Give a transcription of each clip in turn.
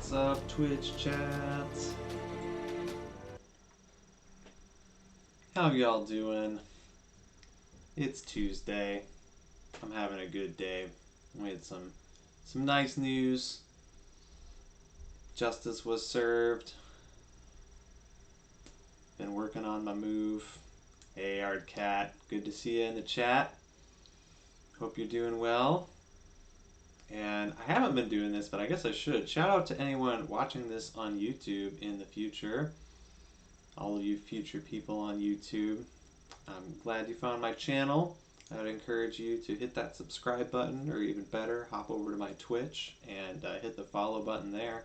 What's up, Twitch chats? How y'all doing? It's Tuesday. I'm having a good day. We had some nice news. Justice was served. Been working on my move. Hey, Art good to see you in the chat. Hope you're doing well. And I haven't been doing this, but I guess I should. Shout out to anyone watching this on YouTube in the future. All of you future people on YouTube. I'm glad you found my channel. I would encourage you to hit that subscribe button, or even better, hop over to my Twitch and hit the follow button there.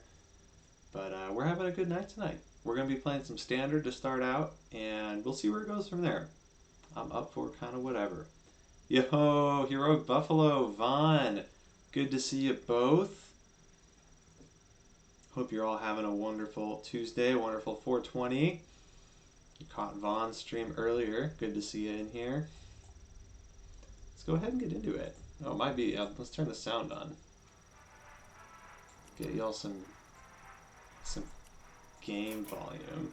But we're having a good night tonight. We're going to be playing some Standard to start out, and we'll see where it goes from there. I'm up for kind of whatever. Yo, Heroic Buffalo, Vaughn. Good to see you both. Hope you're all having a wonderful Tuesday, wonderful 420. You caught Vaughn's stream earlier. Good to see you in here. Let's go ahead and get into it. Oh, it might be. Let's turn the sound on. Get y'all some game volume.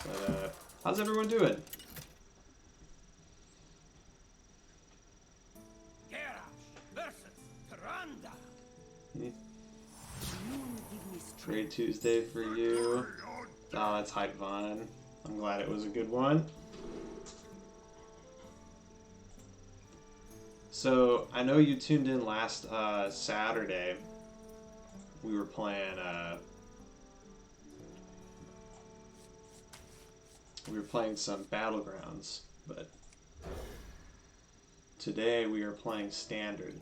But, how's everyone doing? Great Tuesday for you. Oh, that's hype, Vaughn. I'm glad it was a good one. So, I know you tuned in last Saturday. We were playing some Battlegrounds, but today we are playing Standard,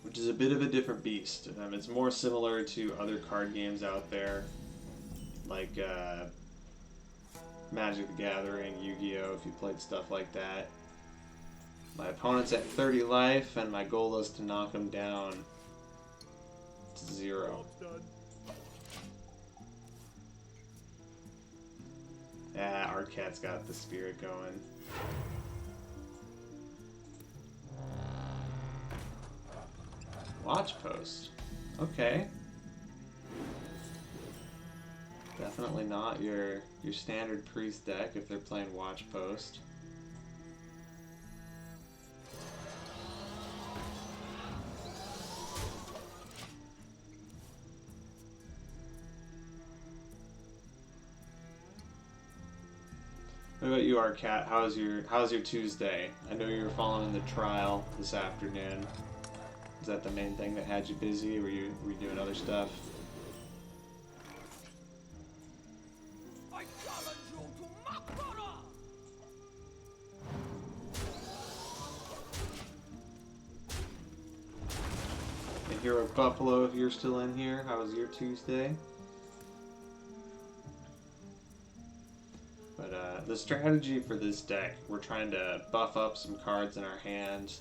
which is a bit of a different beast. It's more similar to other card games out there, like Magic the Gathering, Yu-Gi-Oh! If you played stuff like that. My opponent's at 30 life, and my goal is to knock him down to 0. Yeah, our cat's got the spirit going. Watch post. Okay. Definitely not your standard priest deck if they're playing watch post. What about you, Arcat? How's your Tuesday? I know you were following the trial this afternoon. Is that the main thing that had you busy? Were you doing other stuff? I challenge you to Makara! And Hero Buffalo, if you're still in here, how was your Tuesday? But the strategy for this deck, we're trying to buff up some cards in our hand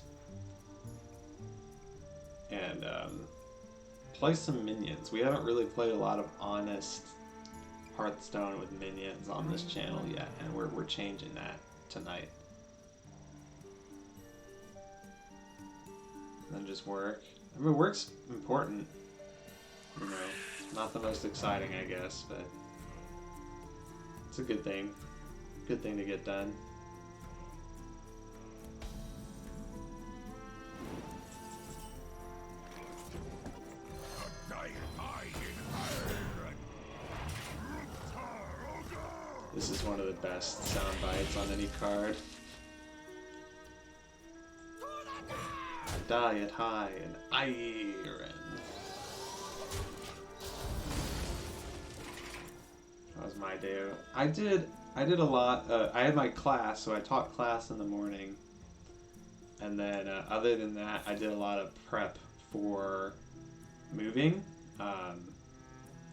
and play some minions. We haven't really played a lot of honest Hearthstone with minions on this channel yet, and we're changing that tonight. And then just work. I mean, work's important. You know, not the most exciting, I guess, but it's a good thing. Good thing to get done. This is one of the best sound bites on any card. Diet high in iron. That was my day. I did a lot. I had my class, so I taught class in the morning. And then other than that, I did a lot of prep for moving.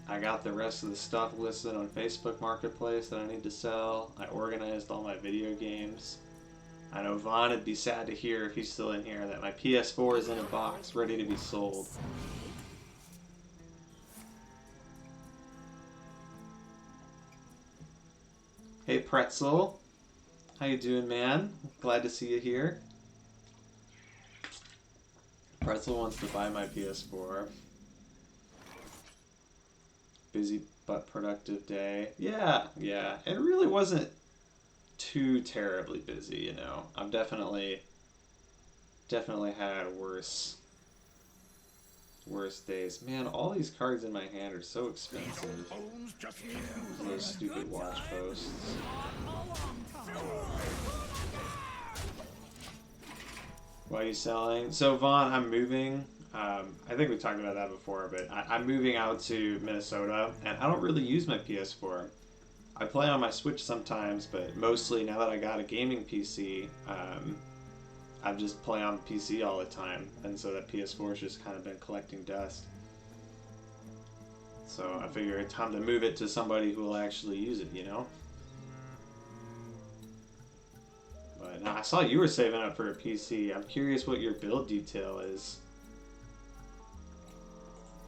I got the rest of the stuff listed on Facebook Marketplace that I need to sell. I organized all my video games. I know Vaughn would be sad to hear, if he's still in here, that my PS4 is in a box ready to be sold. Hey Pretzel, How you doing, man? Glad to see you here. Pretzel wants to buy my PS4. Busy but productive day. Yeah. It really wasn't too terribly busy, you know. I've definitely had worse days. Man, all these cards in my hand are so expensive. Those stupid watch posts. Why are you selling? So Vaughn, I'm moving. I think we talked about that before, but I'm moving out to Minnesota, and I don't really use my PS4. I play on my Switch sometimes, but mostly now that I got a gaming PC, I just play on the PC all the time, and so that PS4 has just kind of been collecting dust. So I figure it's time to move it to somebody who will actually use it, you know? But now I saw you were saving up for a PC. I'm curious what your build detail is.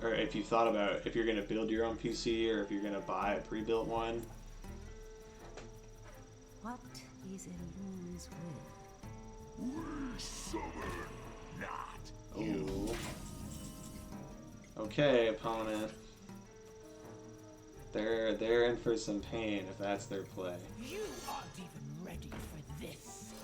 Or if you thought about if you're going to build your own PC or if you're going to buy a pre-built one. What is illusions will? We summer not. Ooh. Okay, opponent. They're in for some pain if that's their play. You aren't even ready for this.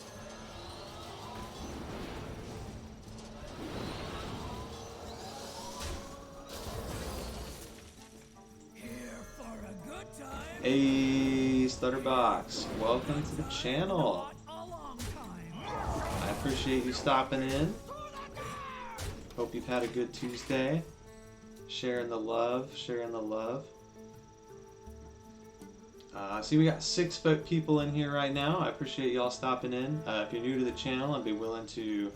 Here for a good time. Hey, Stutterbox, welcome to the channel. A long time. I appreciate you stopping in. Hope you've had a good Tuesday. Sharing the love. See, we got 6 people in here right now. I appreciate y'all stopping in. If you're new to the channel and be willing to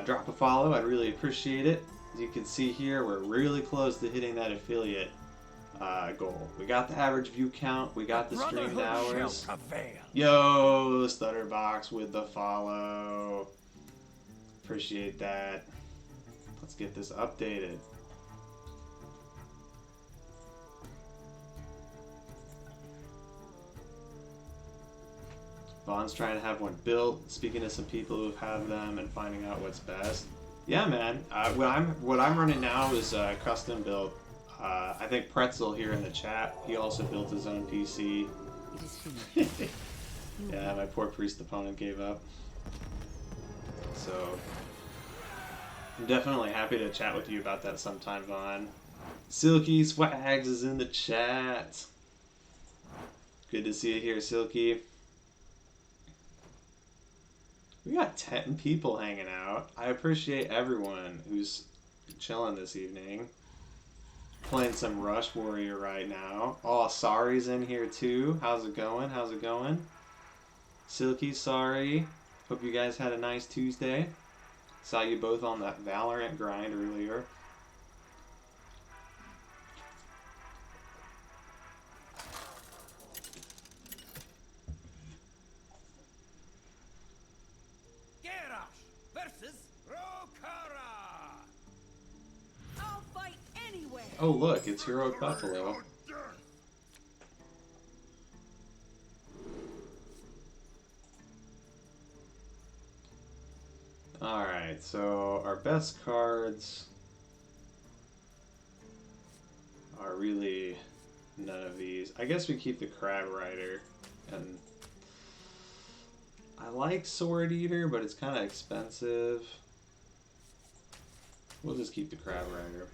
drop a follow, I'd really appreciate it. As you can see here, we're really close to hitting that affiliate goal. We got the average view count. We got the streamed hours. Yo, Stutterbox with the follow. Appreciate that. Let's get this updated. Vaughn's trying to have one built, speaking to some people who have them and finding out what's best. Yeah, man. What I'm running now is custom built. I think Pretzel here in the chat, he also built his own PC. It is finished. Yeah, my poor priest opponent gave up. So, I'm definitely happy to chat with you about that sometime, Vaughn. Silky Swags is in the chat. Good to see you here, Silky. We got 10 people hanging out. I appreciate everyone who's chilling this evening. Playing some Rush Warrior right now. Oh, Sari's in here too. How's it going? Silky, Sari. Hope you guys had a nice Tuesday. Saw you both on that Valorant grind earlier. I'll fight anywhere. Oh look, it's Heroic Buffalo. Alright, so our best cards are really none of these. I guess we keep the Crab Rider, and I like Sword Eater, but it's kind of expensive. We'll just keep the Crab Rider.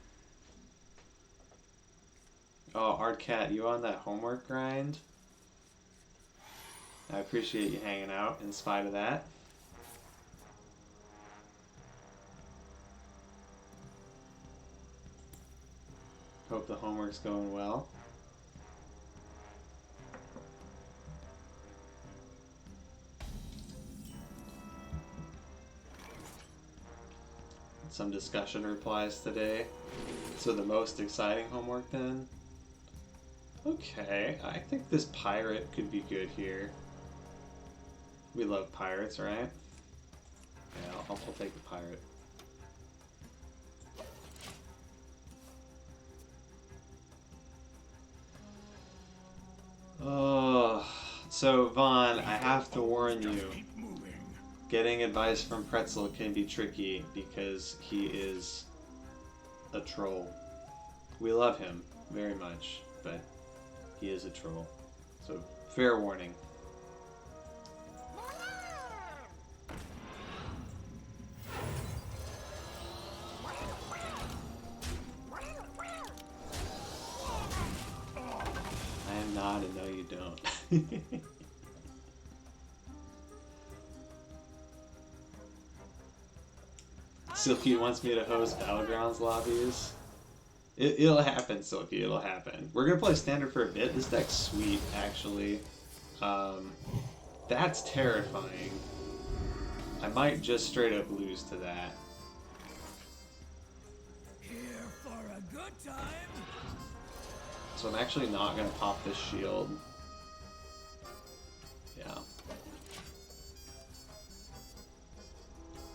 Oh, Artcat, you on that homework grind? I appreciate you hanging out in spite of that. Hope the homework's going well. Some discussion replies today. So the most exciting homework then? Okay, I think this pirate could be good here. We love pirates, right? Yeah, I'll take the pirate. So, Vaughn, I have to warn you, Keep moving. getting advice from Pretzel can be tricky because he is a troll. We love him very much, but he is a troll. So, fair warning. I am not, and no, you don't. Silky wants me to host Battlegrounds lobbies. It'll happen, Silky. It'll happen. We're gonna play standard for a bit. This deck's sweet, actually. That's terrifying. I might just straight up lose to that. Here for a good time. So I'm actually not gonna pop this shield. Yeah.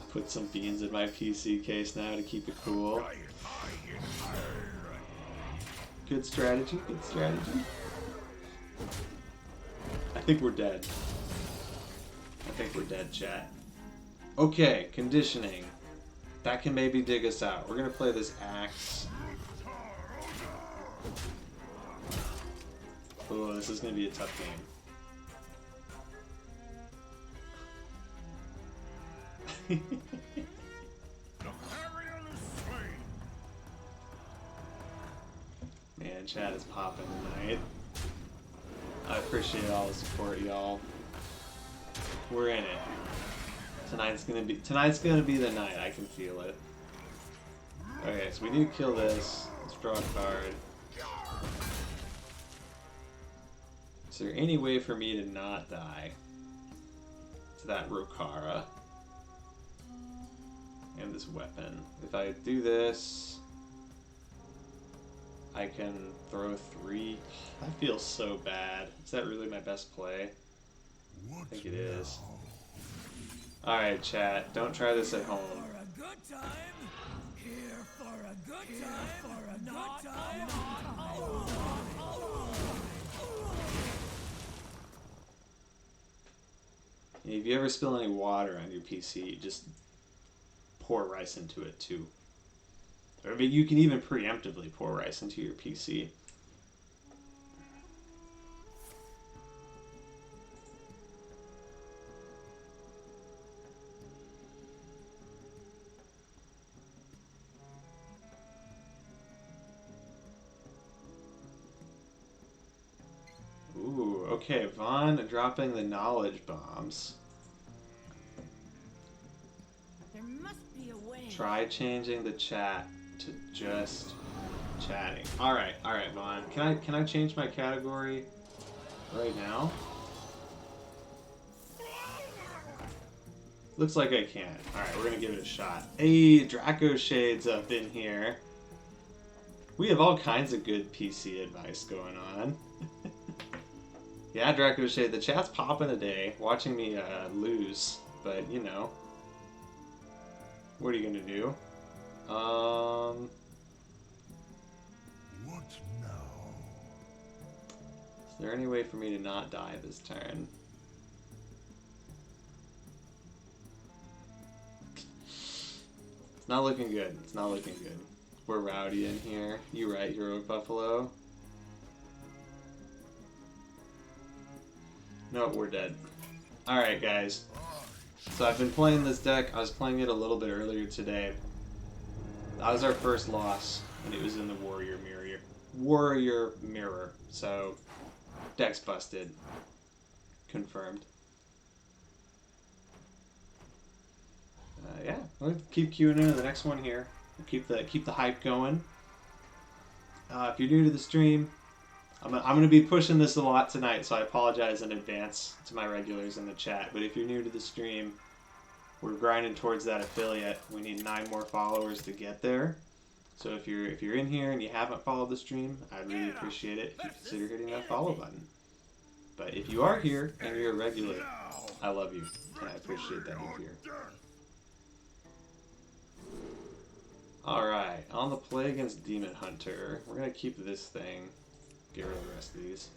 I put some beans in my PC case now to keep it cool. Good strategy, good strategy. I think we're dead. I think we're dead, chat. Okay, conditioning. That can maybe dig us out. We're gonna play this axe. Oh, this is gonna be a tough game. Man, chat is popping tonight. I appreciate all the support, y'all. We're in it. Tonight's gonna be the night. I can feel it. Okay, so we need to kill this. Let's draw a card. Is there any way for me to not die to that Rokara and this weapon? If I do this, I can throw 3. That feels so bad. Is that really my best play? I think it is. Alright, chat. Don't try this at home. For a good time. Here for a good time. For a good time. If you ever spill any water on your PC, just pour rice into it too. Or but you can even preemptively pour rice into your PC. Ooh, okay, Vaughn dropping the knowledge bombs. There must be a way. Try changing the chat to just chatting. Alright, Vaughn. Can I change my category right now? Looks like I can. Alright, we're gonna give it a shot. Hey, Draco Shade's up in here. We have all kinds of good PC advice going on. Yeah, Draco Shade, the chat's popping today, watching me lose, but you know. What are you gonna do? What now? Is there any way for me to not die this turn? It's not looking good. It's not looking good. We're rowdy in here. You right, Heroic Buffalo? No, we're dead. Alright, guys. So I've been playing this deck. I was playing it a little bit earlier today. That was our first loss, and it was in the Warrior Mirror. So, deck's busted. Confirmed. Yeah, we'll keep queuing into the next one here. We'll keep the hype going. If you're new to the stream, I'm gonna be pushing this a lot tonight, so I apologize in advance to my regulars in the chat. But if you're new to the stream, we're grinding towards that affiliate. We need 9 more followers to get there. So if you're in here and you haven't followed the stream, I'd really appreciate it if you consider hitting that follow button. But if you are here and you're a regular, I love you and I appreciate that you're here. Alright, on the play against Demon Hunter, we're gonna keep this thing. Get rid of the rest of these.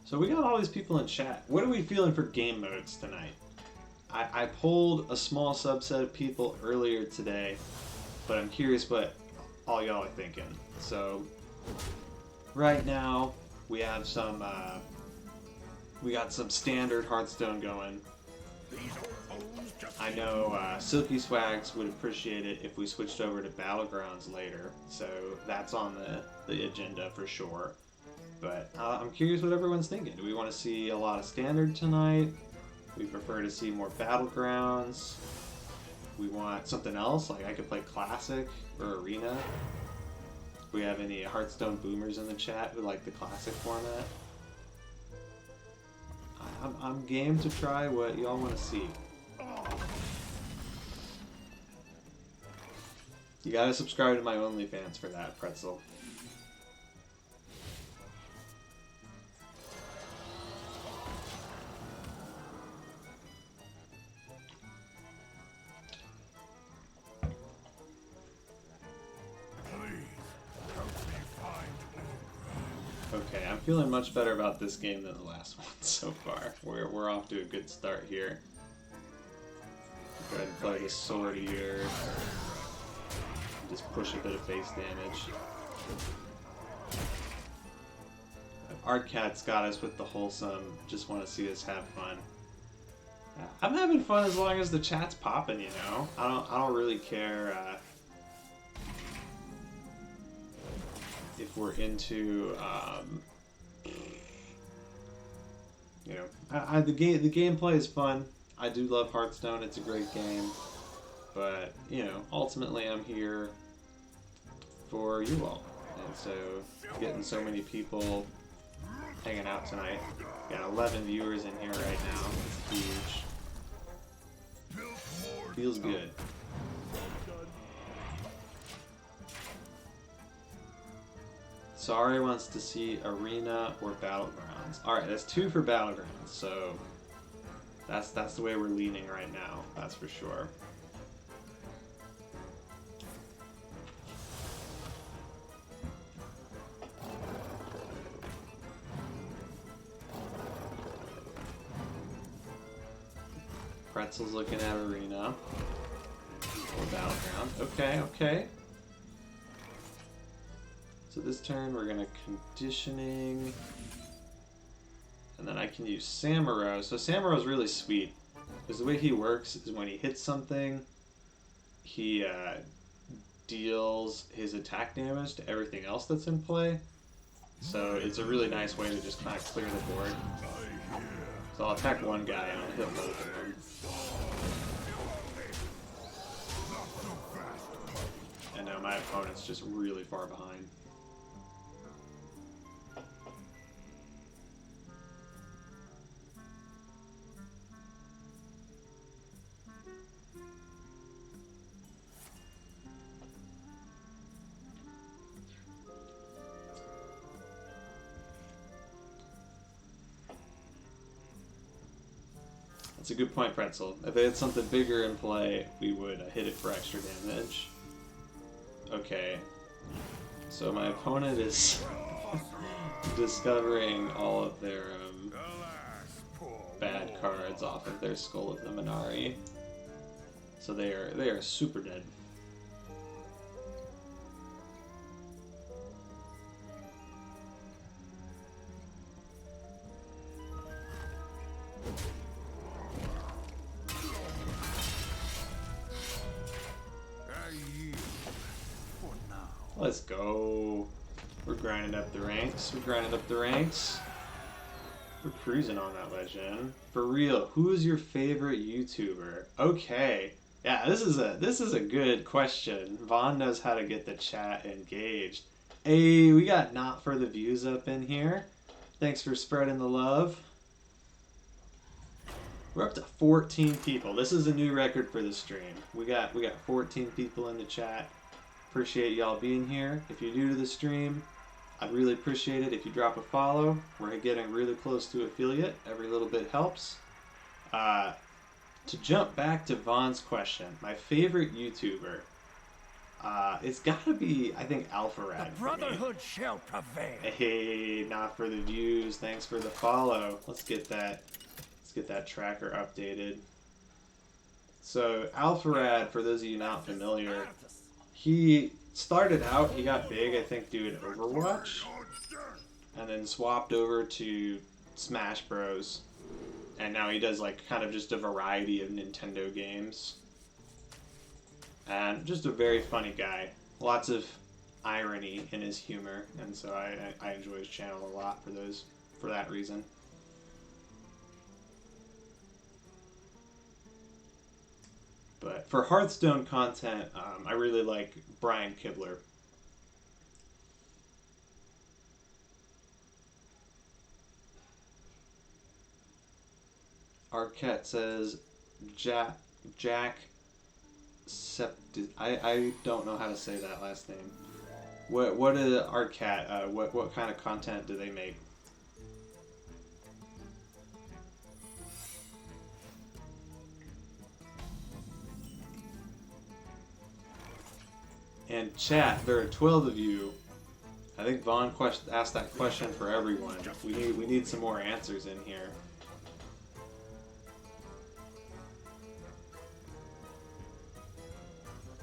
So we got all these people in chat. What are we feeling for game modes tonight? I polled a small subset of people earlier today, but I'm curious what all y'all are thinking. So right now we have some we got some standard Hearthstone going. I know Silky Swags would appreciate it if we switched over to Battlegrounds later, so that's on the agenda for sure. But I'm curious what everyone's thinking. Do we want to see a lot of standard tonight? We prefer to see more Battlegrounds. We want something else, like I could play Classic or Arena. Do we have any Hearthstone boomers in the chat who like the Classic format? I'm game to try what y'all want to see. You gotta subscribe to my OnlyFans for that, Pretzel. Okay, I'm feeling much better about this game than the last one so far. We're off to a good start here. Go ahead and play the sword here. Just push a bit of base damage. Artcat's got us with the wholesome. Just want to see us have fun. I'm having fun as long as the chat's popping, you know. I don't really care if we're into you know, the gameplay is fun. I do love Hearthstone. It's a great game, but you know, ultimately I'm here for you all, and so getting so many people hanging out tonight. Got 11 viewers in here right now. It's huge. Feels good. Sorry wants to see Arena or Battlegrounds. Alright, that's 2 for Battlegrounds, so that's the way we're leaning right now, that's for sure. Pretzel's looking at Arena or Battleground. Okay, okay. So this turn we're gonna conditioning, and then I can use Samuro. So Samuro's really sweet, because the way he works is when he hits something, he deals his attack damage to everything else that's in play. So it's a really nice way to just kind of clear the board. So I'll attack one guy and I'll hit both of them. And now my opponent's just really far behind. That's a good point, Pretzel. If they had something bigger in play, we would hit it for extra damage. Okay. So my opponent is discovering all of their bad cards off of their Skull of the Minari. So they are super dead. Let's go. We're grinding up the ranks. We're grinding up the ranks. We're cruising on that legend. For real, who is your favorite YouTuber? Okay. Yeah, this is a good question. Vaughn knows how to get the chat engaged. Hey, we got Not For The Views up in here. Thanks for spreading the love. We're up to 14 people. This is a new record for the stream. We got 14 people in the chat. Appreciate y'all being here. If you're new to the stream, I'd really appreciate it if you drop a follow. We're getting really close to affiliate. Every little bit helps. To jump back to Vaughn's question, my favorite YouTuber. It's gotta be, I think, Alpharad. The Brotherhood shall prevail. Hey, not for the views. Thanks for the follow. Let's get that. Let's get that tracker updated. So Alpharad, for those of you not familiar, he started out. He got big, I think, doing Overwatch, and then swapped over to Smash Bros. And now he does like kind of just a variety of Nintendo games. And just a very funny guy. Lots of irony in his humor, and so I enjoy his channel a lot for that reason. But for Hearthstone content, I really like Brian Kibler. Arquette says Jack I don't know how to say that last name. What is Arquette? What kind of content do they make? And chat, there are 12 of you. I think Vaughn asked that question for everyone. We need some more answers in here.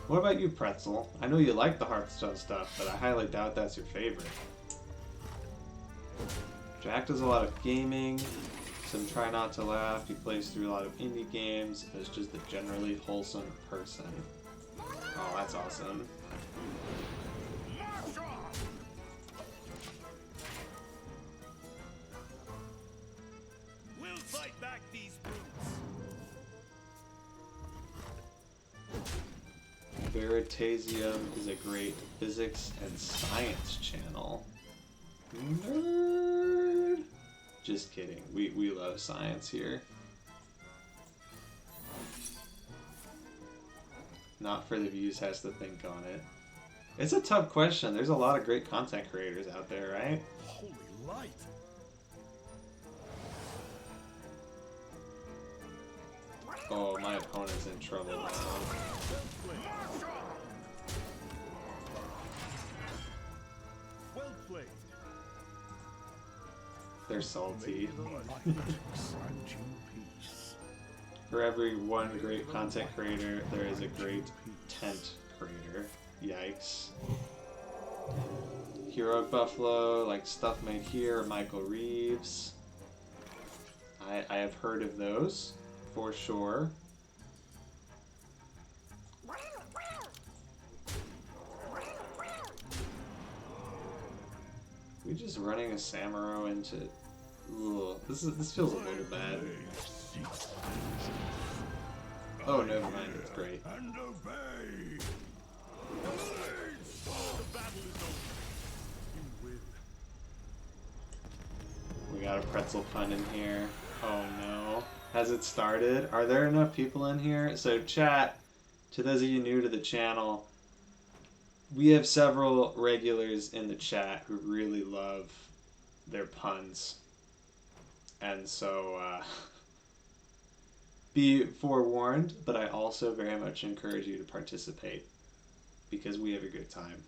What about you, Pretzel? I know you like the Hearthstone stuff, but I highly doubt that's your favorite. Jack does a lot of gaming, some try not to laugh. He plays through a lot of indie games. Is just a generally wholesome person. Oh, that's awesome. We'll fight back these brutes. Veritasium is a great physics and science channel. Nerd. Just kidding. We love science here. Not for the views has to think on it. It's a tough question. There's a lot of great content creators out there, right? Holy light. Oh, my opponent's in trouble now. Well played. They're salty. The light grant you peace. For every one great content creator, there is a great tent creator. Yikes. Heroic Buffalo, like Stuff Made Here, Michael Reeves. I have heard of those, for sure. We just running a Samuro into... Ugh, this feels a little bad. Oh, never mind, it's great. And obey. The battle is over. You win. We got a pretzel pun in here. Oh no. Has it started? Are there enough people in here? So chat, to those of you new to the channel, we have several regulars in the chat who really love their puns. And so, be forewarned, but I also very much encourage you to participate because we have a good time.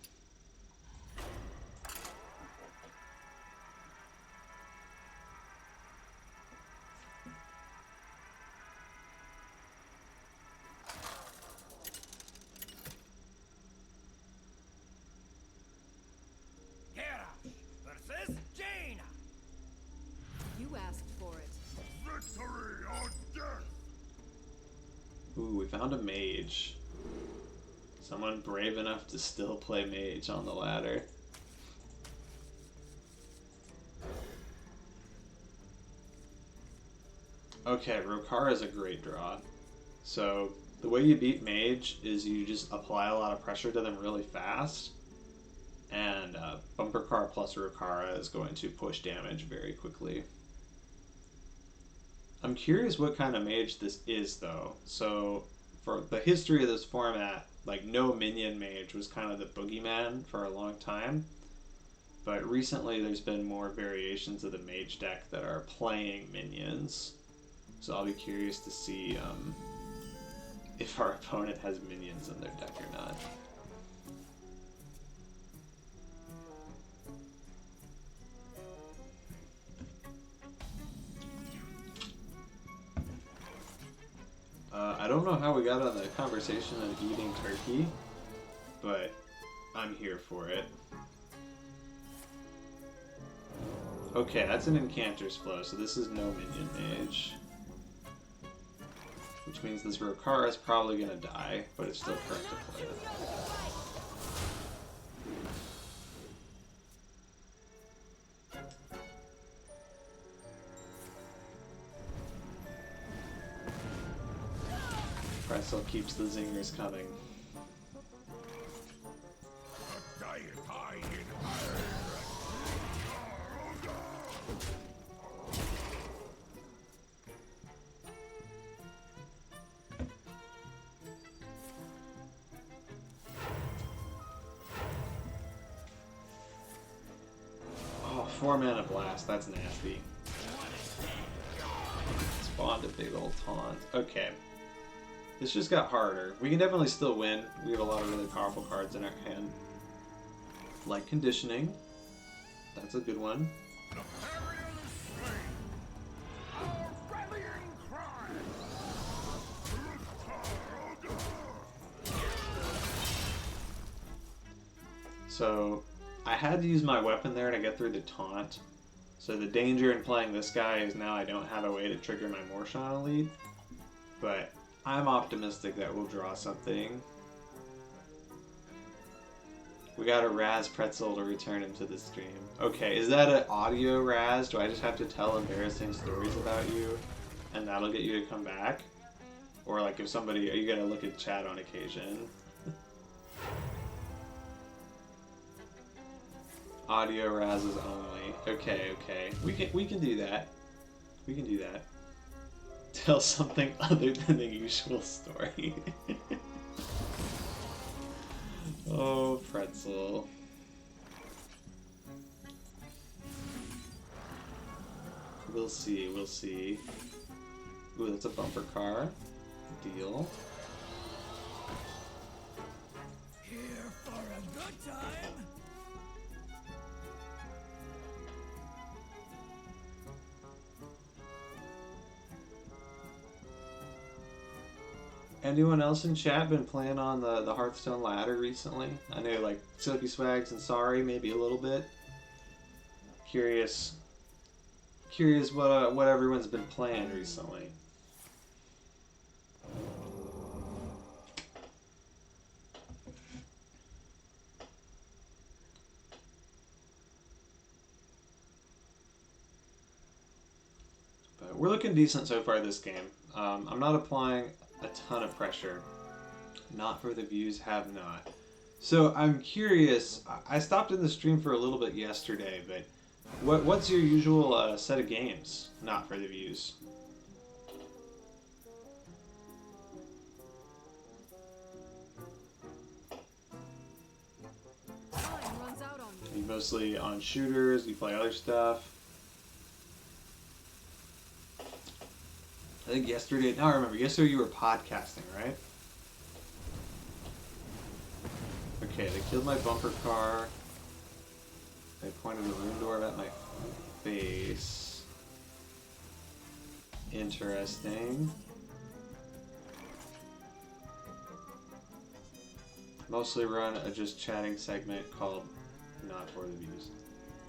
Versus Jaina. You asked for it. Victory or death. Ooh, we found a mage. Someone brave enough to still play mage on the ladder. Okay, Rokara is a great draw. So, the way you beat mage is you just apply a lot of pressure to them really fast. And Bumper Car plus Rokara is going to push damage very quickly. I'm curious what kind of mage this is, though. So, for the history of this format, like, no minion mage was kind of the boogeyman for a long time. But recently there's been more variations of the mage deck that are playing minions. So I'll be curious to see if our opponent has minions in their deck or not. know how we got on the conversation of eating turkey, but I'm here for it. Okay, that's an Incanter's Flow, so this is no minion mage. Which means this Rokara is probably gonna die, but it's still correct to play. Pretzel keeps the zingers coming. Oh, 4 mana blast, that's nasty. Spawned a big old taunt. Okay. This just got harder. We can definitely still win. We have a lot of really powerful cards in our hand. Like Conditioning. That's a good one. So, I had to use my weapon there to get through the taunt. So the danger in playing this guy is now I don't have a way to trigger my Morshan Elite. But I'm optimistic that we'll draw something. We got a Raz Pretzel to return him to the stream. Okay, is that an audio Raz? Do I just have to tell embarrassing stories about you and that'll get you to come back? Or like if somebody, are you gonna look at chat on occasion? Audio Razes only. Okay, okay. We can do that. We can do that. Tell something other than the usual story. Oh, Pretzel. We'll see, we'll see. Ooh, that's a bumper car. Deal. Here for a good time. Anyone else in chat been playing on the Hearthstone ladder recently? I know like Silky Swags and Sorry maybe a little bit. Curious what everyone's been playing recently. But we're looking decent so far this game. I'm not applying a ton of pressure. Not for the views, have not. So I'm curious, I stopped in the stream for a little bit yesterday, but what's your usual set of games, not for the views? Time runs out on Are you. you mostly on shooters? You play other stuff? I think yesterday, now I remember, yesterday you were podcasting, right? Okay, they killed my bumper car. They pointed a rune door at my face. Interesting. Mostly run a just chatting segment called Not For The Views.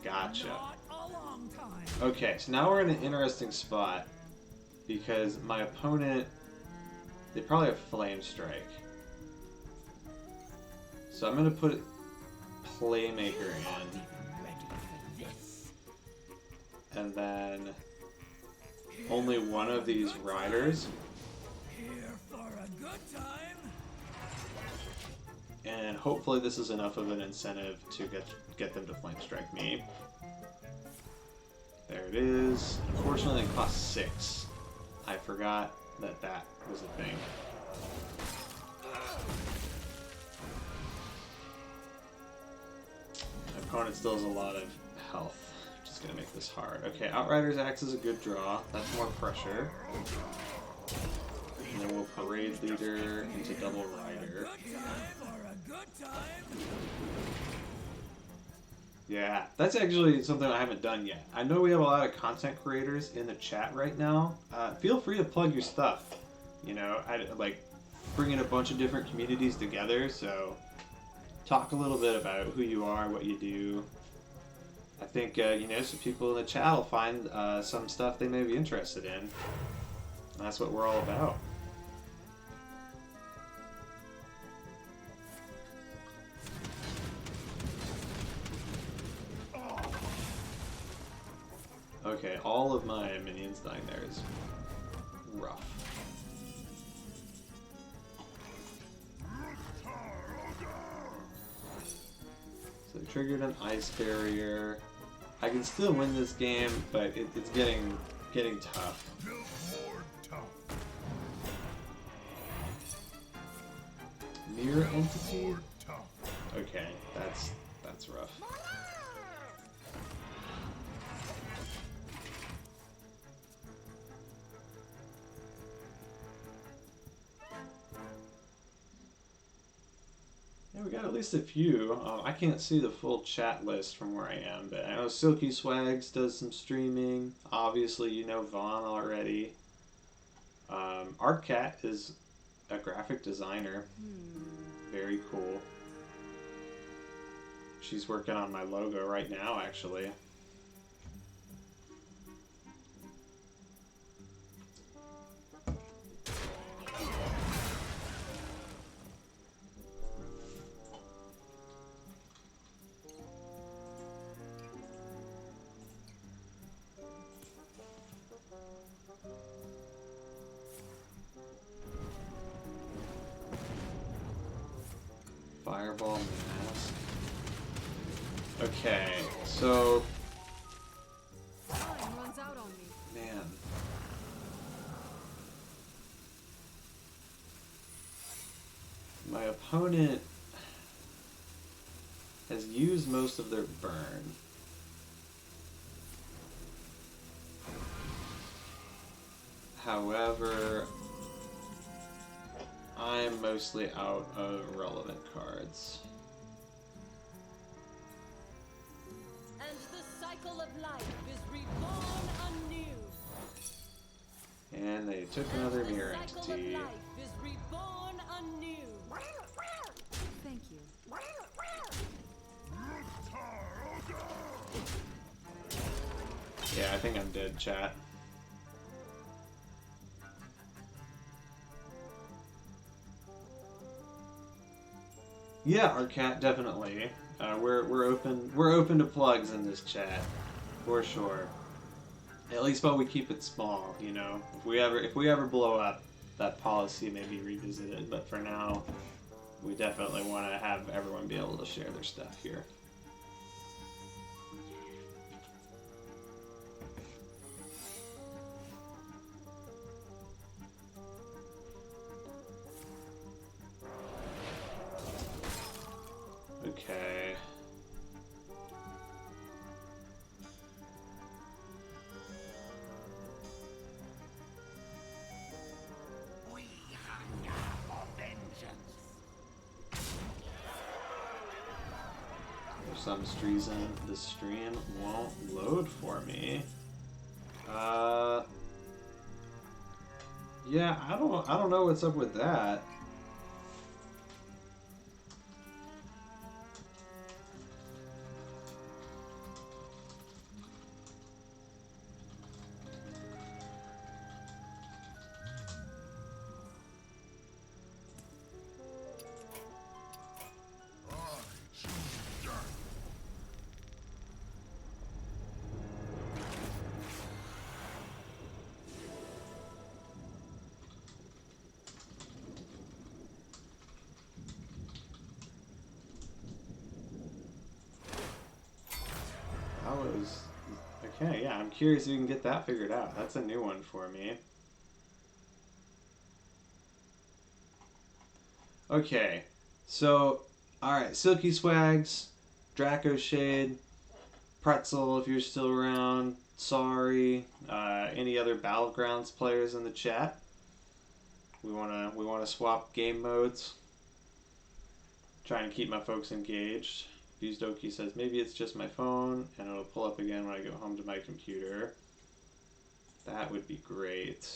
Gotcha. Not a long time. Okay, so now we're in an interesting spot because my opponent, they probably have Flame Strike. So I'm gonna put Playmaker in, and then only one of these riders, Here for a good time. and hopefully this is enough of an incentive to get them to Flame Strike me. There it is. Unfortunately, it costs 6. I forgot that was a thing. My opponent still has a lot of health, which is going to make this hard. Okay, Outrider's Axe is a good draw. That's more pressure. And then we'll Parade Leader into Double Rider. Good time for a good time. Yeah, that's actually something I haven't done yet. I know we have a lot of content creators in the chat right now. Feel free to plug your stuff. You know, bringing a bunch of different communities together. So talk a little bit about who you are, what you do. I think you know, some people in the chat will find some stuff they may be interested in. And that's what we're all about. Okay, all of my minions dying there is rough. So they triggered an ice barrier. I can still win this game, but it's getting tough. Built more tough. Mirror entity? More tough. Okay, that's rough. Yeah, we got at least a few. I can't see the full chat list from where I am, but I know Silky Swags does some streaming. Obviously, you know Vaughn already. Artcat is a graphic designer. Very cool. She's working on my logo right now, actually. Fireball mask. Okay, so Time runs out on me. man. My opponent has used most of their burn. However, I'm mostly out of relevant cards. And the cycle of life is reborn anew. And they took another mirror The cycle entity. of life is reborn anew. Thank you. Yeah, I think I'm dead, chat. Yeah, Arcat, definitely. We're open to plugs in this chat, for sure. At least while we keep it small, you know. If we ever blow up, that policy may be revisited. But for now, we definitely want to have everyone be able to share their stuff here. Okay. We hunger for vengeance. For some reason, the stream won't load for me. Yeah, I don't know what's up with that. I choose death. That was okay. Yeah, I'm curious if you can get that figured out. That's a new one for me. Okay, so alright, Silky Swags, Draco Shade, Pretzel if you're still around, sorry, any other Battlegrounds players in the chat? We wanna swap game modes. Trying to keep my folks engaged. Buzdoki says maybe it's just my phone and it'll pull up again when I go home to my computer. That would be great.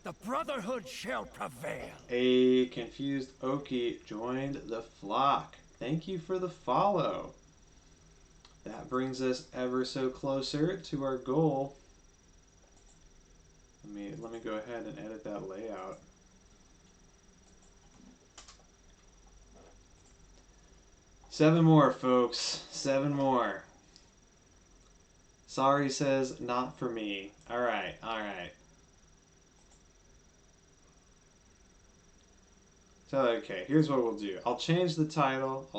The Brotherhood shall prevail. A confused Oki joined the flock. Thank you for the follow. That brings us ever so closer to our goal. Let me go ahead and edit that layout. Seven more, folks. 7 more. Sorry says not for me. Alright, alright. So, okay, here's what we'll do. I'll change the title.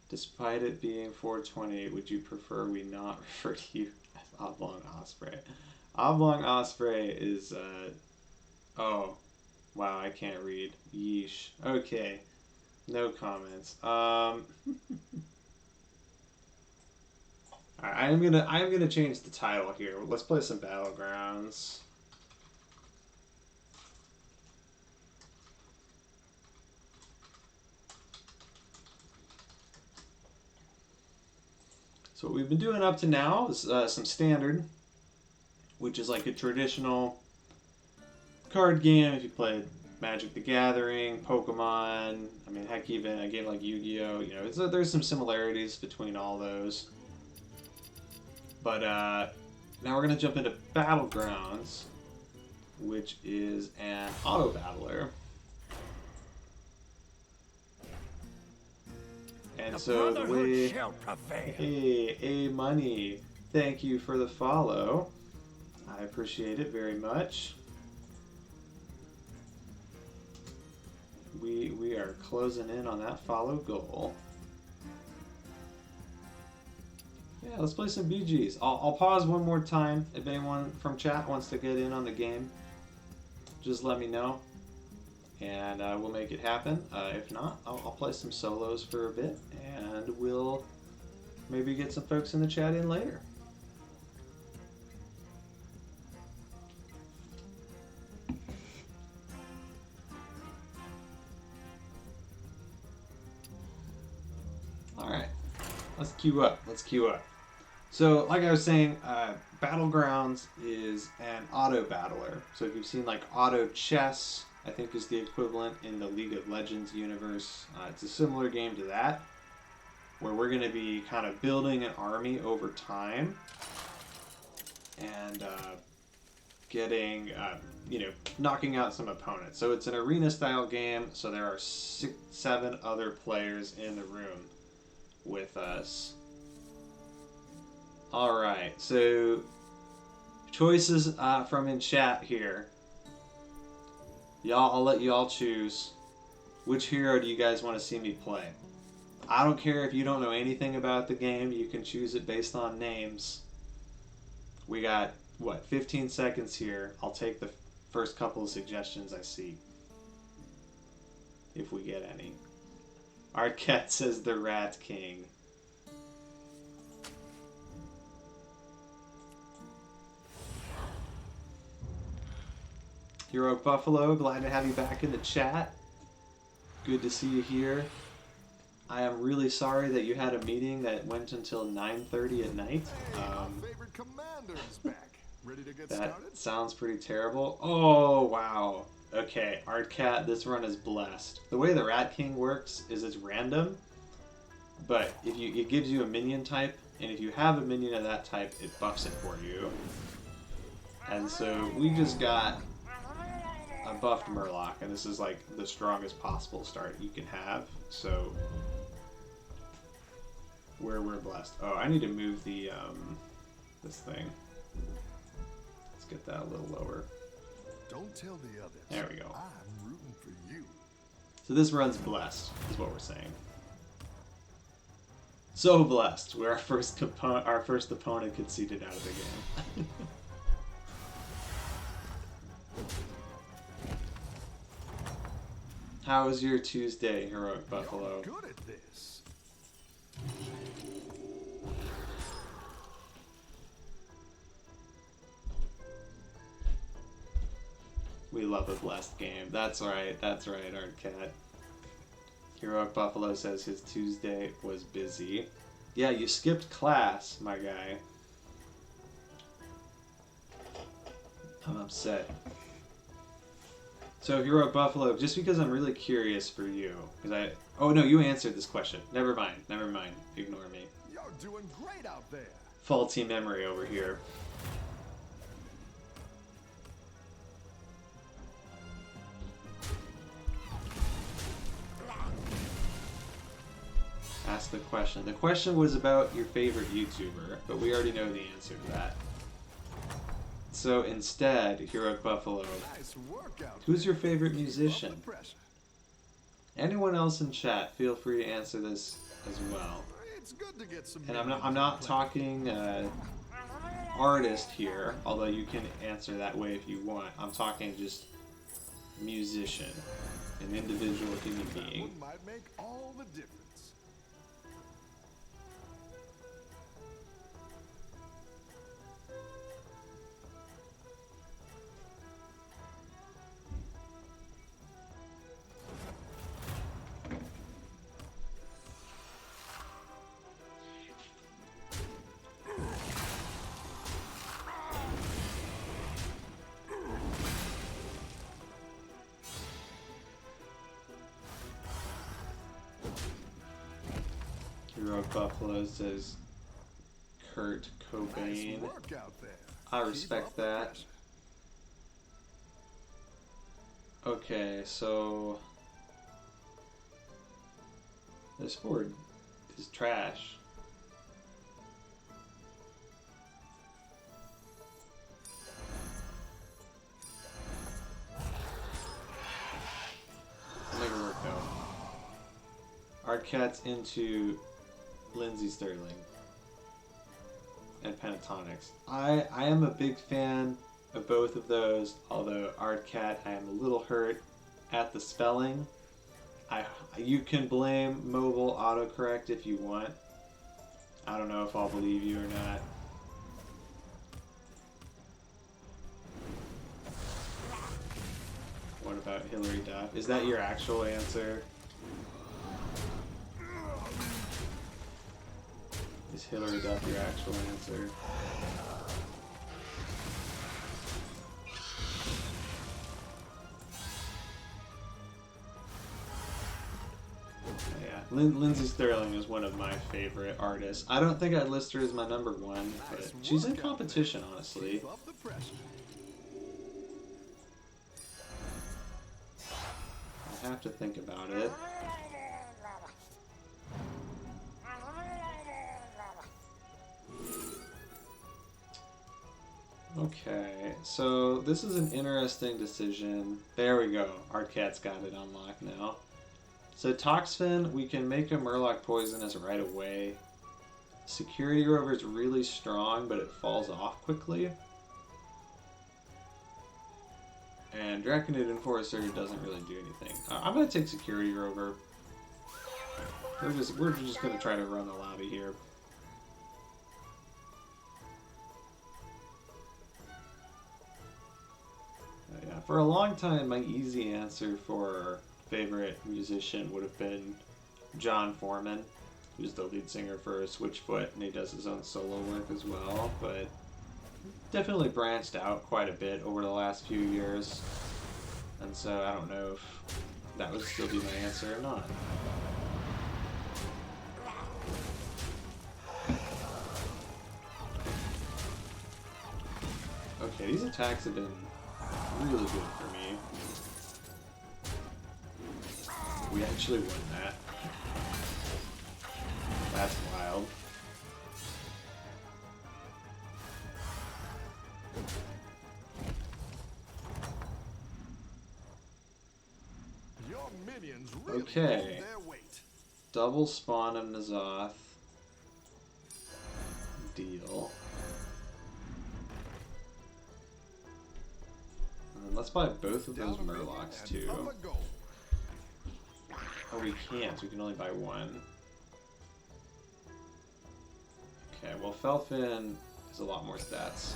Despite it being 420, would you prefer we not refer to you as Oblong Osprey? Oblong Osprey is, oh, wow, I can't read. Yeesh. Okay, no comments. I'm gonna change the title here. Let's play some Battlegrounds. So what we've been doing up to now is some standard, which is like a traditional card game. If you played Magic the Gathering, Pokemon, I mean, heck, even a game like Yu-Gi-Oh, you know, there's some similarities between all those. But now we're going to jump into Battlegrounds, which is an auto-battler. And so the way... Hey, A-Money, thank you for the follow. I appreciate it very much. We are closing in on that follow goal. Yeah, let's play some BGs. I'll pause one more time. If anyone from chat wants to get in on the game, just let me know, and we'll make it happen. If not, I'll play some solos for a bit, and we'll maybe get some folks in the chat in later. Alright, let's queue up. So, like I was saying, Battlegrounds is an auto-battler. So if you've seen like auto chess, I think is the equivalent in the League of Legends universe. It's a similar game to that, where we're going to be kind of building an army over time and getting, knocking out some opponents. So it's an arena-style game, so there are 7 other players in the room with us. Alright, so choices from in chat here. I'll let y'all choose. Which hero do you guys want to see me play? I don't care if you don't know anything about the game. You can choose it based on names. We got, 15 seconds here. I'll take the first couple of suggestions I see, if we get any. Arquette says the Rat King. Heroic Buffalo, glad to have you back in the chat. Good to see you here. I am really sorry that you had a meeting that went until 9:30 at night. Our favorite commander is back. Ready to get That started? sounds pretty terrible. Oh, wow. Okay, Artcat, this run is blessed. The way the Rat King works is it's random, but it gives you a minion type, and if you have a minion of that type, it buffs it for you. And so we just got a buffed Murloc, and this is like the strongest possible start you can have. So we're blessed. Oh, I need to move the this thing. Let's get that a little lower. Don't tell the others. There we go. I'm rooting for you. So this run's blessed, is what we're saying. So blessed, we're our first opponent conceded out of the game. How was your Tuesday, Heroic Buffalo? You're good at this. We love a blessed game. That's right, Artcat. Heroic Buffalo says his Tuesday was busy. Yeah, you skipped class, my guy. I'm upset. So Hero Buffalo, just because I'm really curious for you, oh no, you answered this question. Never mind. Ignore me. You're doing great out there. Faulty memory over here. Ask the question. The question was about your favorite YouTuber, but we already know the answer to that. So instead, Hero Buffalo, Nice workout. who's your favorite musician? Keep up the pressure. Anyone else in chat, feel free to answer this as well. It's good to get some. And I'm not talking artist here, although you can answer that way if you want. I'm talking just musician, an individual human being. One might make all the difference. Hero Buffalo says Kurt Cobain. Nice workout there. I Keep respect up the that. pressure. Okay, so this board is trash. It'll never work out. Artcat's into Lindsay Sterling and Pentatonics. I am a big fan of both of those, although Artcat, I am a little hurt at the spelling. You can blame mobile autocorrect if you want. I don't know if I'll believe you or not. What about Hillary Duff? Is that your actual answer? Is Hillary Duff your actual answer? Yeah, Lindsay Sterling is one of my favorite artists. I don't think I'd list her as my number one, but she's in competition, honestly. Keep up the pressure. I have to think about it. Okay, so this is an interesting decision. There we go. Artcat's got it unlocked now. So Toxfin, we can make a Murloc poisonous right away. Security Rover is really strong, but it falls off quickly. And Draconid Enforcer doesn't really do anything. I'm going to take Security Rover. We're just going to try to run the lobby here. Yeah, for a long time, my easy answer for favorite musician would have been John Foreman, who's the lead singer for Switchfoot, and he does his own solo work as well, but definitely branched out quite a bit over the last few years, and so I don't know if that would still be my answer or not. Okay, these attacks have been really good for me. We actually won that. That's wild. Your minions really Okay. pulled their weight. Double spawn of N'Zoth. Deal. Let's buy both of those Down a Murlocs million and too. up a goal. Oh, we can't. We can only buy one. Okay, well, Felfin has a lot more stats.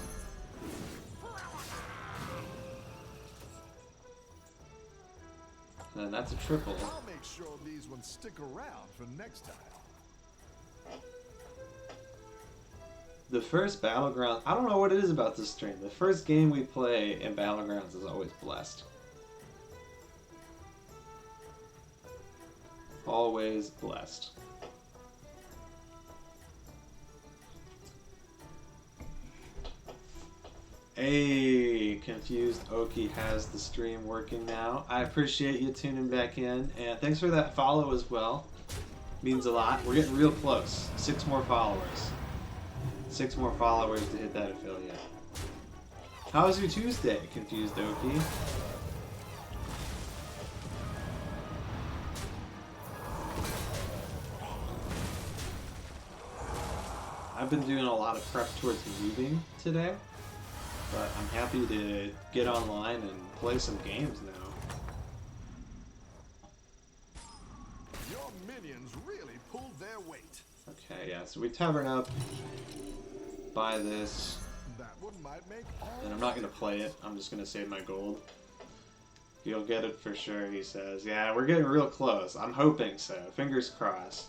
And then that's a triple. I'll make sure these ones stick around for next time. The first Battlegrounds, I don't know what it is about this stream. The first game we play in Battlegrounds is always blessed. Always blessed. Hey, Confused Oki has the stream working now. I appreciate you tuning back in, and thanks for that follow as well. Means a lot. We're getting real close. 6 more followers. 6 more followers to hit that affiliate. How was your Tuesday, Confused Oki? I've been doing a lot of prep towards moving today. But I'm happy to get online and play some games now. Your minions really pulled their weight. Okay, yeah, so we tavern up, buy this, That one might make all. and I'm not going to play it. I'm just going to save my gold. You'll get it for sure, he says. Yeah, we're getting real close. I'm hoping so. Fingers crossed.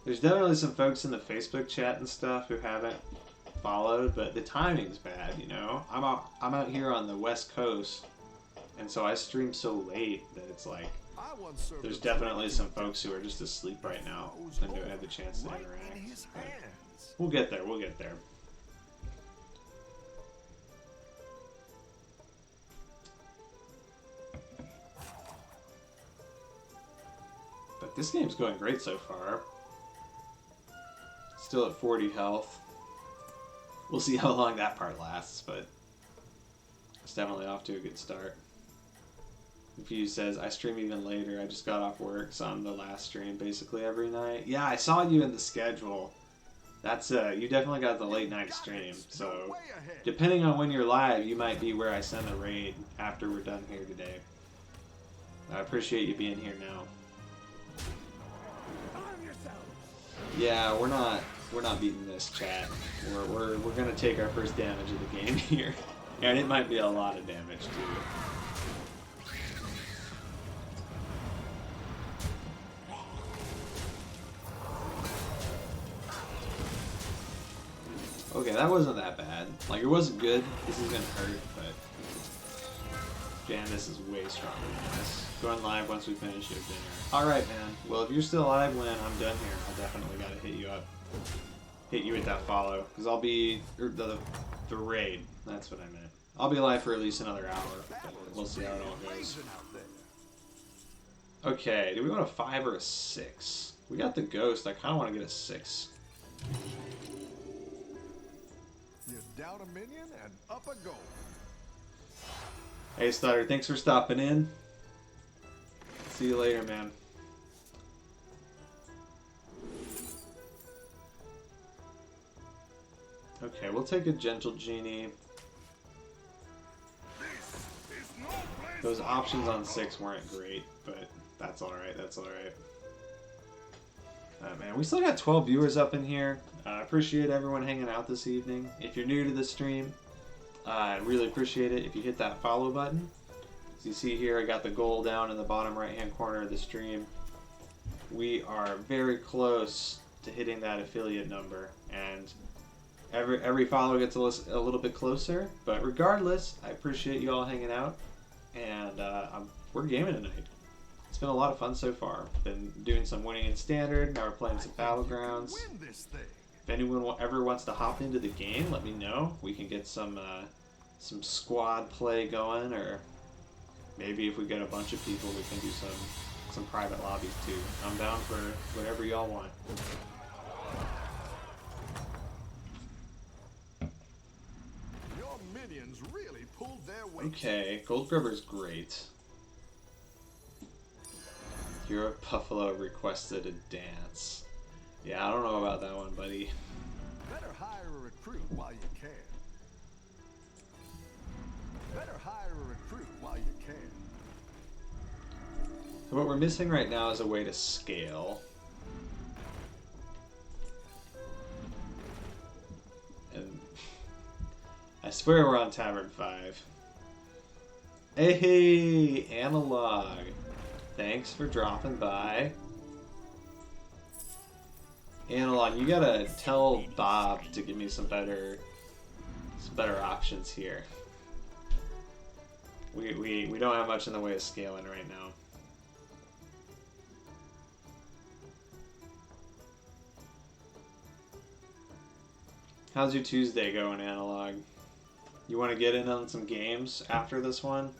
There's definitely some folks in the Facebook chat and stuff who haven't followed, but the timing's bad, you know. I'm out here on the West Coast, and so I stream so late that it's like I once served there's a definitely turkey some folks who are just asleep right now and don't have the chance to right in interact. his But hands. we'll get there. We'll get there. But this game's going great so far. Still at 40 health. We'll see how long that part lasts, but it's definitely off to a good start. Confused says, I stream even later. I just got off work, so I'm the last stream basically every night. Yeah, I saw you in the schedule. That's you definitely got the late night stream. So Way ahead. depending on when you're live, you might be where I send a raid after we're done here today. I appreciate you being here now. Arm yourselves. Yeah, we're not beating this, chat. We're gonna take our first damage of the game here, and it might be a lot of damage too. Okay, that wasn't that bad. Like, it wasn't good. This is gonna hurt, but Janice is way stronger than this. Going live once we finish your dinner. Alright, man. Well, if you're still alive when I'm done here, I'll definitely gotta hit you up. Hit you with that follow. Because I'll be... Or the raid. That's what I meant. I'll be alive for at least another hour. But we'll see how it all goes. Blazing out there. Okay, do we want a 5 or a 6? We got the ghost. I kind of want to get a 6. You're down a minion and up a goal. Hey, Stutter, thanks for stopping in. See you later, man. Okay, we'll take a Gentle Genie. Those options on 6 weren't great, but that's alright, that's alright. Man, we still got 12 viewers up in here. I appreciate everyone hanging out this evening. If you're new to the stream, I really appreciate it if you hit that follow button. As you see here, I got the goal down in the bottom right-hand corner of the stream. We are very close to hitting that affiliate number, and every follow gets a little bit closer. But regardless, I appreciate you all hanging out, and we're gaming tonight. It's been a lot of fun so far. Been doing some winning in standard. Now we're playing some Battlegrounds. Win this thing. If anyone ever wants to hop into the game, let me know. We can get some squad play going, or maybe if we get a bunch of people, we can do some private lobbies too. I'm down for whatever y'all want. Your minions really pulled their weight. Okay, Gold Grubber's great. Hero Buffalo requested a dance. Yeah, I don't know about that one, buddy. Better hire a recruit while you can. Better hire a recruit while you can. So what we're missing right now is a way to scale. And I swear we're on Tavern 5. Hey, Analog. Thanks for dropping by. Analog, you gotta tell Bob to give me some better options here. We don't have much in the way of scaling right now. How's your Tuesday going, Analog? You want to get in on some games after this one?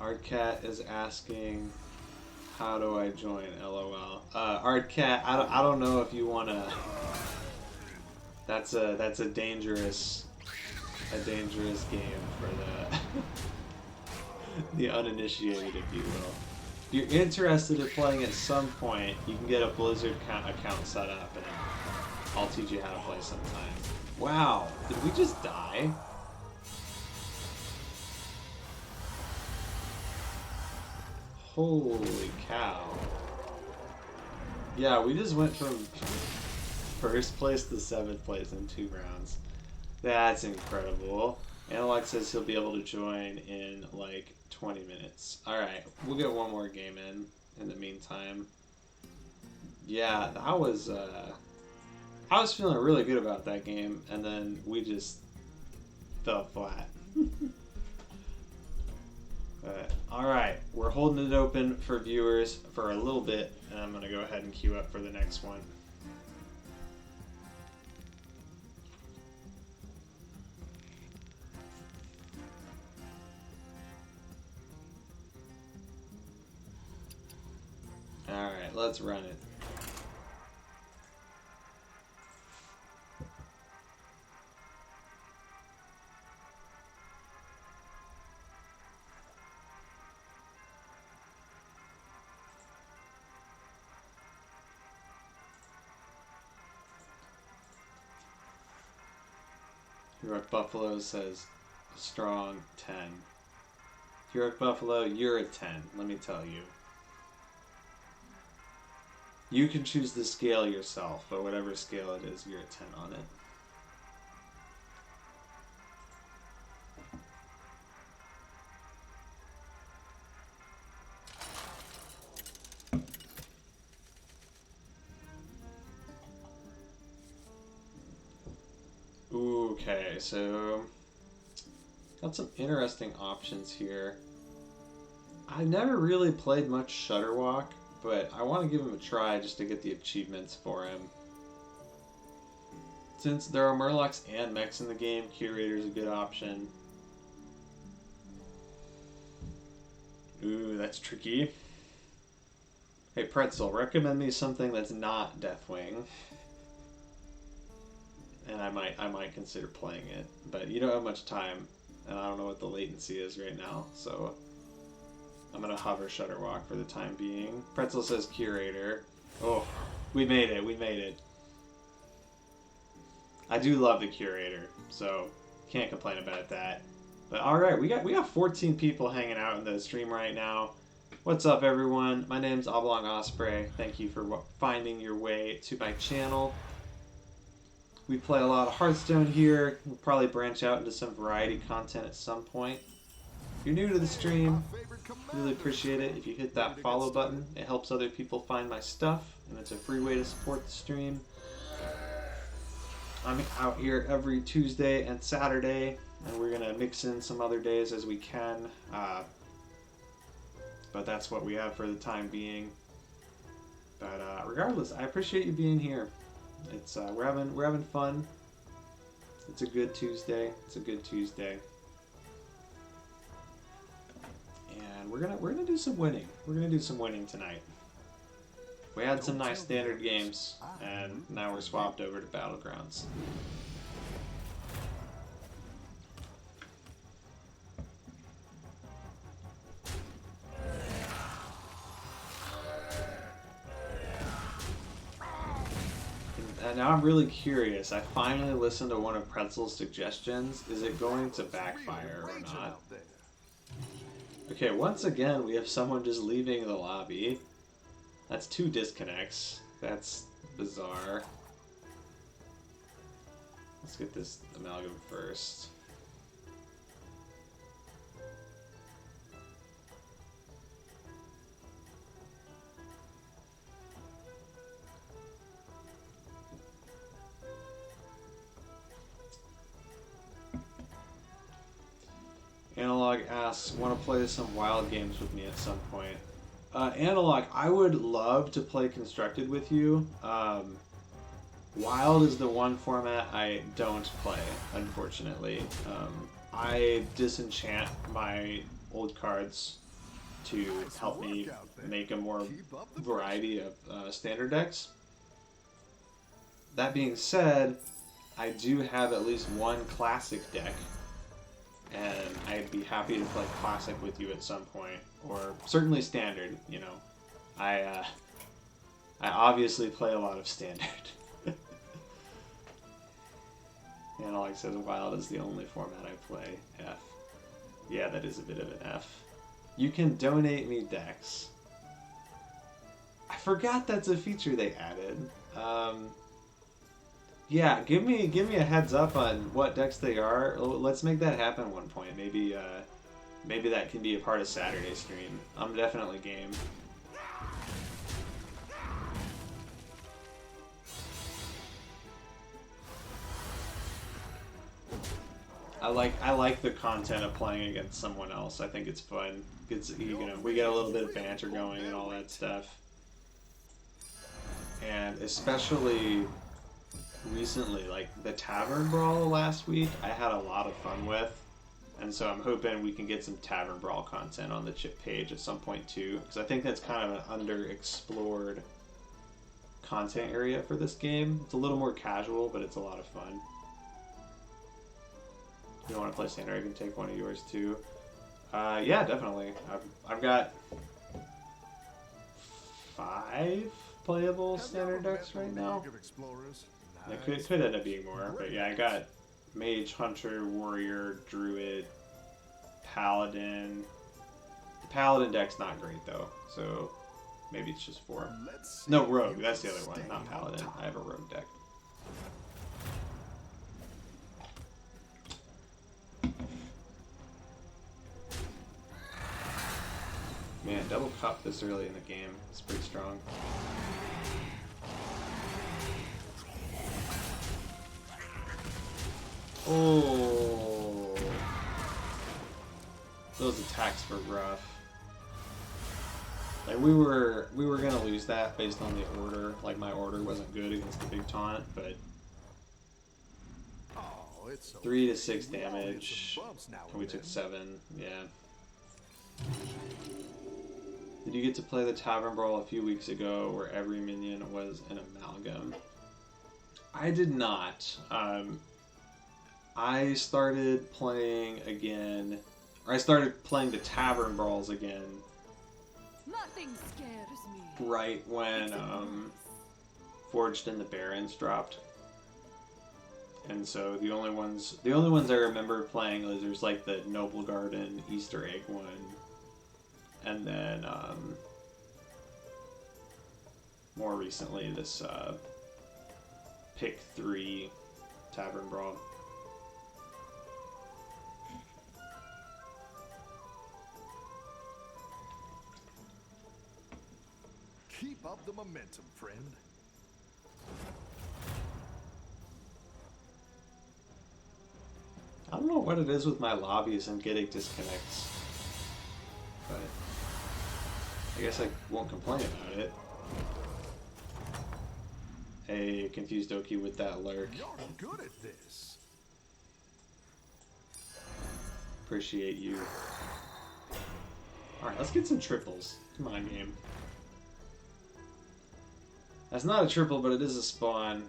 Ardcat is asking, how do I join? LOL. Ardcat, I don't know if you wanna. That's a dangerous game for the the uninitiated, if you will. If you're interested in playing at some point, you can get a Blizzard account set up, and I'll teach you how to play sometime. Wow, did we just die? Holy cow. Yeah, we just went from first place to 7th place in 2 rounds. That's incredible. Analog says he'll be able to join in like 20 minutes. Alright, we'll get one more game in the meantime. Yeah, I was feeling really good about that game, and then we just fell flat. Alright, we're holding it open for viewers for a little bit, and I'm going to go ahead and queue up for the next one. Alright, let's run it. Heroic Buffalo says strong 10. Heroic Buffalo, you're a 10, let me tell you. You can choose the scale yourself, but whatever scale it is, you're a 10 on it. Okay, so got some interesting options here. I never really played much Shutterwalk, but I want to give him a try just to get the achievements for him. Since there are Murlocs and mechs in the game, Curator's a good option. Ooh, that's tricky. Hey Pretzel, recommend me something that's not Deathwing. And I might consider playing it, but you don't have much time, and I don't know what the latency is right now, so I'm gonna hover Shutterwalk for the time being. Pretzel says Curator. Oh, we made it, we made it. I do love the Curator, so can't complain about that. But alright, we got 14 people hanging out in the stream right now. What's up everyone? My name's Oblong Osprey. Thank you for finding your way to my channel. We play a lot of Hearthstone here. We'll probably branch out into some variety content at some point. If you're new to the stream, really appreciate it if you hit that follow button. It helps other people find my stuff, and it's a free way to support the stream. I'm out here every Tuesday and Saturday, and we're going to mix in some other days as we can. But that's what we have for the time being. But regardless, I appreciate you being here. It's we're having fun. It's a good Tuesday. It's a good Tuesday. And we're gonna do some winning. We're gonna do some winning tonight. We had some nice standard games, and now we're swapped over to Battlegrounds. And now I'm really curious. I finally listened to one of Pretzel's suggestions. Is it going to backfire or Raging not? out there. Okay, once again, we have someone just leaving the lobby. That's 2 disconnects. That's bizarre. Let's get this amalgam first. Analog asks, want to play some wild games with me at some point? Analog, I would love to play Constructed with you. Wild is the one format I don't play, unfortunately. I disenchant my old cards to help me make a more variety of standard decks. That being said, I do have at least one classic deck, and I'd be happy to play classic with you at some point, or certainly standard. You know, I obviously play a lot of standard. Analog says Wild is the only format I play. F. Yeah, that is a bit of an F. You can donate me decks. I forgot that's a feature they added. Yeah, give me a heads up on what decks they are. Let's make that happen at one point. Maybe maybe that can be a part of Saturday stream. I'm definitely game. I like the content of playing against someone else. I think it's fun. It's, you know, we get a little bit of banter going and all that stuff. And especially recently, like the Tavern Brawl last week, I had a lot of fun with. And so I'm hoping we can get some Tavern Brawl content on the chip page at some point too, because I think that's kind of an underexplored content area for this game. It's a little more casual, but it's a lot of fun. If you want to play standard, I can take one of yours too. Yeah, definitely. I've got 5 playable standard decks right now. It could end up being more, but yeah, I got Mage, Hunter, Warrior, Druid, Paladin. The Paladin deck's not great though, so maybe it's just 4. No, Rogue. That's the other one, not Paladin. I have a Rogue deck. Man, double cup this early in the game. It's pretty strong. Oh, those attacks were rough. Like we were gonna lose that based on the order. Like my order wasn't good against the big taunt, but 3 to 6 damage, and we took 7. Yeah. Did you get to play the Tavern Brawl a few weeks ago where every minion was an amalgam? I did not. I started playing again, or I started playing the Tavern Brawls again Nothing scares me. right when Forged in the Barrens dropped. And so the only ones I remember playing was there's like the Noble Garden Easter egg one. And then, more recently, this Pick 3 Tavern Brawl. Keep up the momentum, friend. I don't know what it is with my lobbies and getting disconnects, but I guess I won't complain about it. Hey, Confused Oki with that lurk. You're good at this. Appreciate you. Alright, let's get some triples. Come on, game. That's not a triple, but it is a spawn.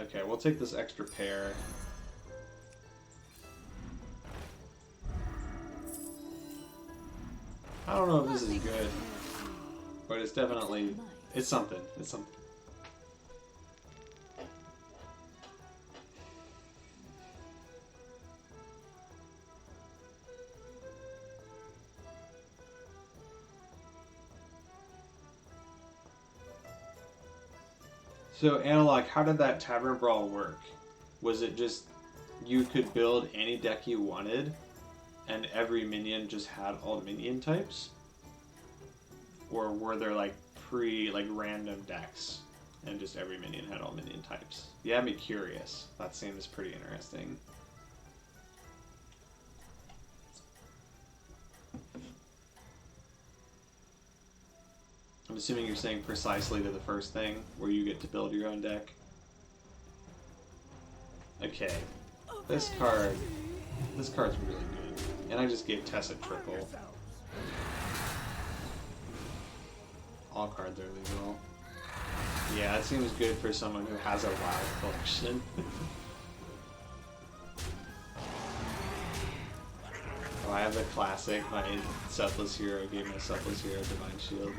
Okay, we'll take this extra pair. I don't know if this is good, but it's definitely, it's something. It's something. So, Analog, how did that Tavern Brawl work? Was it just you could build any deck you wanted, and every minion just had all minion types? Or were there like random decks, and just every minion had all minion types? You had me curious. That seems pretty interesting. I'm assuming you're saying precisely to the first thing, where you get to build your own deck. Okay. This card's really good. And I just gave Tess a triple. All cards are legal. Yeah, it seems good for someone who has a wild collection. Oh, I have the classic. My Selfless Hero gave my Selfless Hero Divine Shield.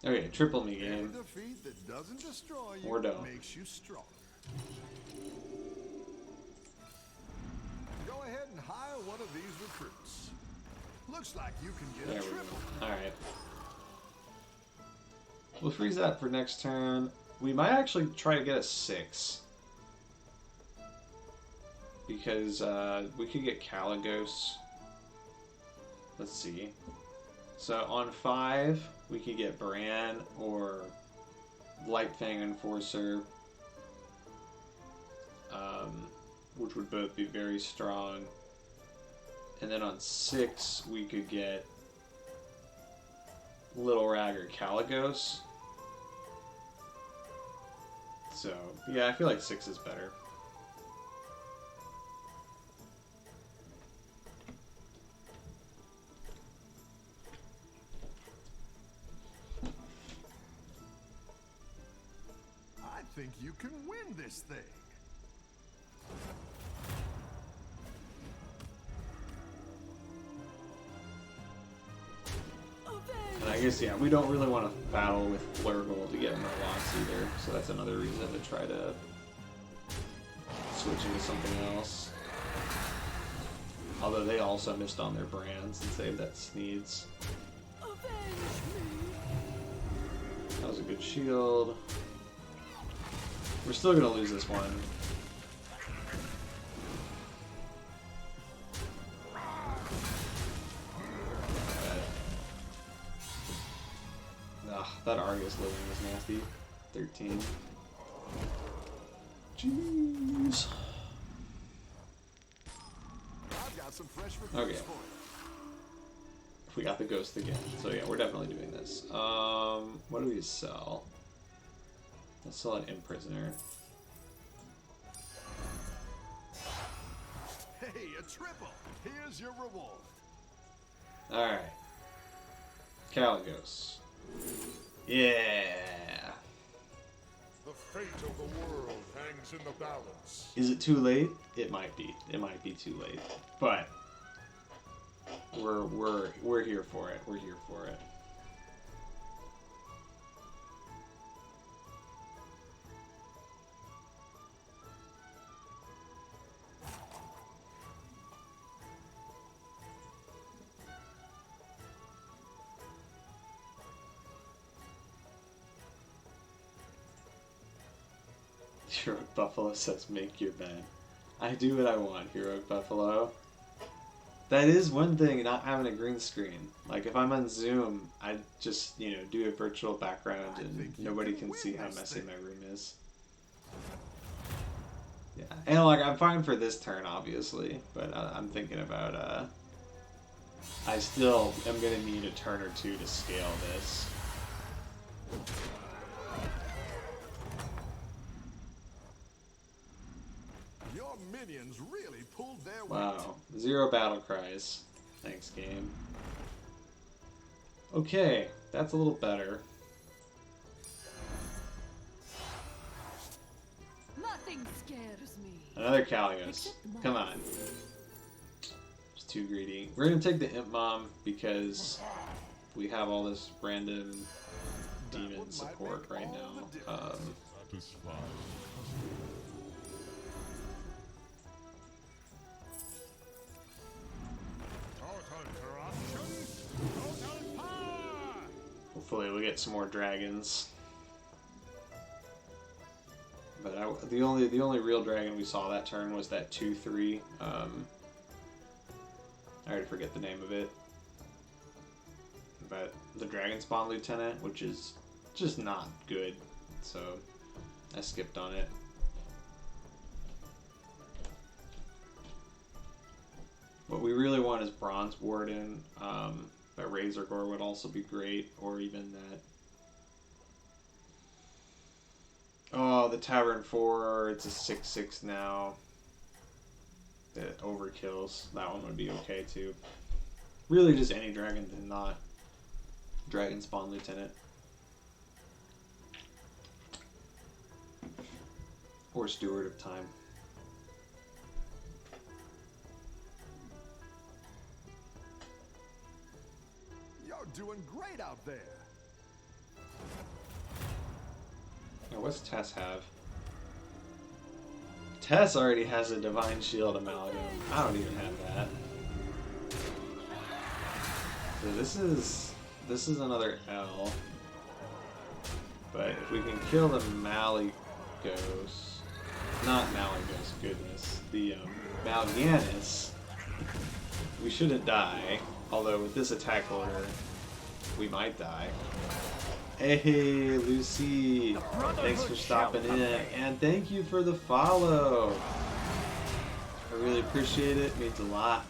Okay, triple me game. Defeat that doesn't destroy you Or don't. makes you strong. Go ahead and hire one of these recruits. Looks like you can get There a we triple. go. Alright. We'll freeze that for next turn. We might actually try to get a 6. Because we could get Caligos. Let's see. So on 5, we could get Bran or Lightfang Enforcer, which would both be very strong. And then on 6, we could get Little Rag or Caligos. So, yeah, I feel like 6 is better. I think you can win this thing. And I guess, yeah, we don't really want to battle with Flurgle to get Murlocs either, so that's another reason to try to switch into something else. Although they also missed on their brands and saved that Sneeds. That was a good shield. We're still gonna lose this one. Ugh, that Argus living was nasty. 13. Jeez. I've got some fresh recruits Okay. for you. We got the ghost again. So yeah, we're definitely doing this. What do we sell? Let's sell an Imprisoner. Hey, a triple. Here's your reward. Alright. Caligos. Yeah! The fate of the world hangs in the balance. Is it too late? It might be. It might be too late. But we're here for it. We're here for it. Heroic Buffalo says make your bed. I do what I want, Heroic Buffalo. That is one thing, not having a green screen. Like, if I'm on Zoom, I just, you know, do a virtual background and nobody can see how messy my room is. Yeah, and like, I'm fine for this turn, obviously, but I'm thinking about, I still am gonna need a turn or two to scale this. Your minions really pulled their weight. Wow, 0 battle cries. Thanks, game. Okay, that's a little better. Nothing scares me. Another Caligos. Come on. It's too greedy. We're gonna take the Imp Mom because we have all this random demon support right now. Satisfied. Total corruption. Total power. Hopefully we'll get some more dragons. But the only real dragon we saw that turn was that 2/3. I already forget the name of it. But the Dragon Spawn Lieutenant, which is just not good, so I skipped on it. What we really want is Bronze Warden, but Razor Gore would also be great, or even that. Oh, the Tavern 4, it's a 6/6 now. It overkills. That one would be okay too. Really just any dragon and not Dragon Spawn Lieutenant. Or Steward of Time. You're doing great out there. Now, what's Tess have? Tess already has a Divine Shield Amalgam. I don't even have that. So this is another L. But if we can kill the Maligos, not Maligos, goodness, the Mal'Ganis, we shouldn't die. Although with this attack order, we might die. Hey, Lucy, thanks for stopping in, and thank you for the follow. I really appreciate it. It means a lot.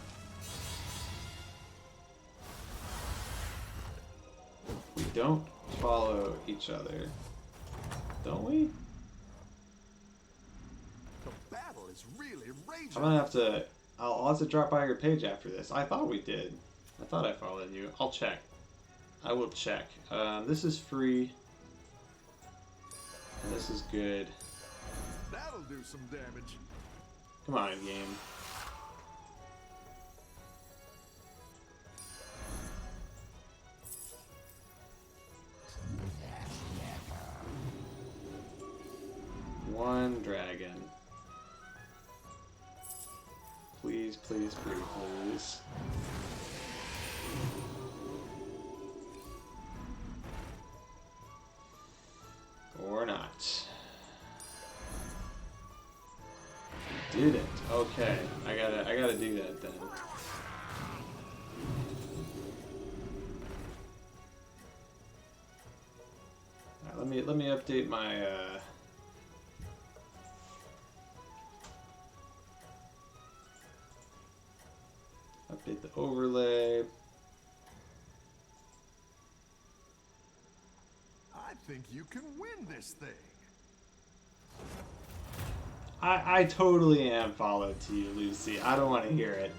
We don't follow each other, don't we? The battle is really raging. I'm gonna have to. I'll have to drop by your page after this. I thought we did. I thought I followed you. I'll check. I will check. This is free. And this is good. That'll do some damage. Come on, game. One dragon. Please, please, pretty please. Or not. Did it. Okay. I gotta do that then. Alright, let me update my update the overlay. I think you can win this thing. I totally am followed to you, Lucy. I don't want to hear it.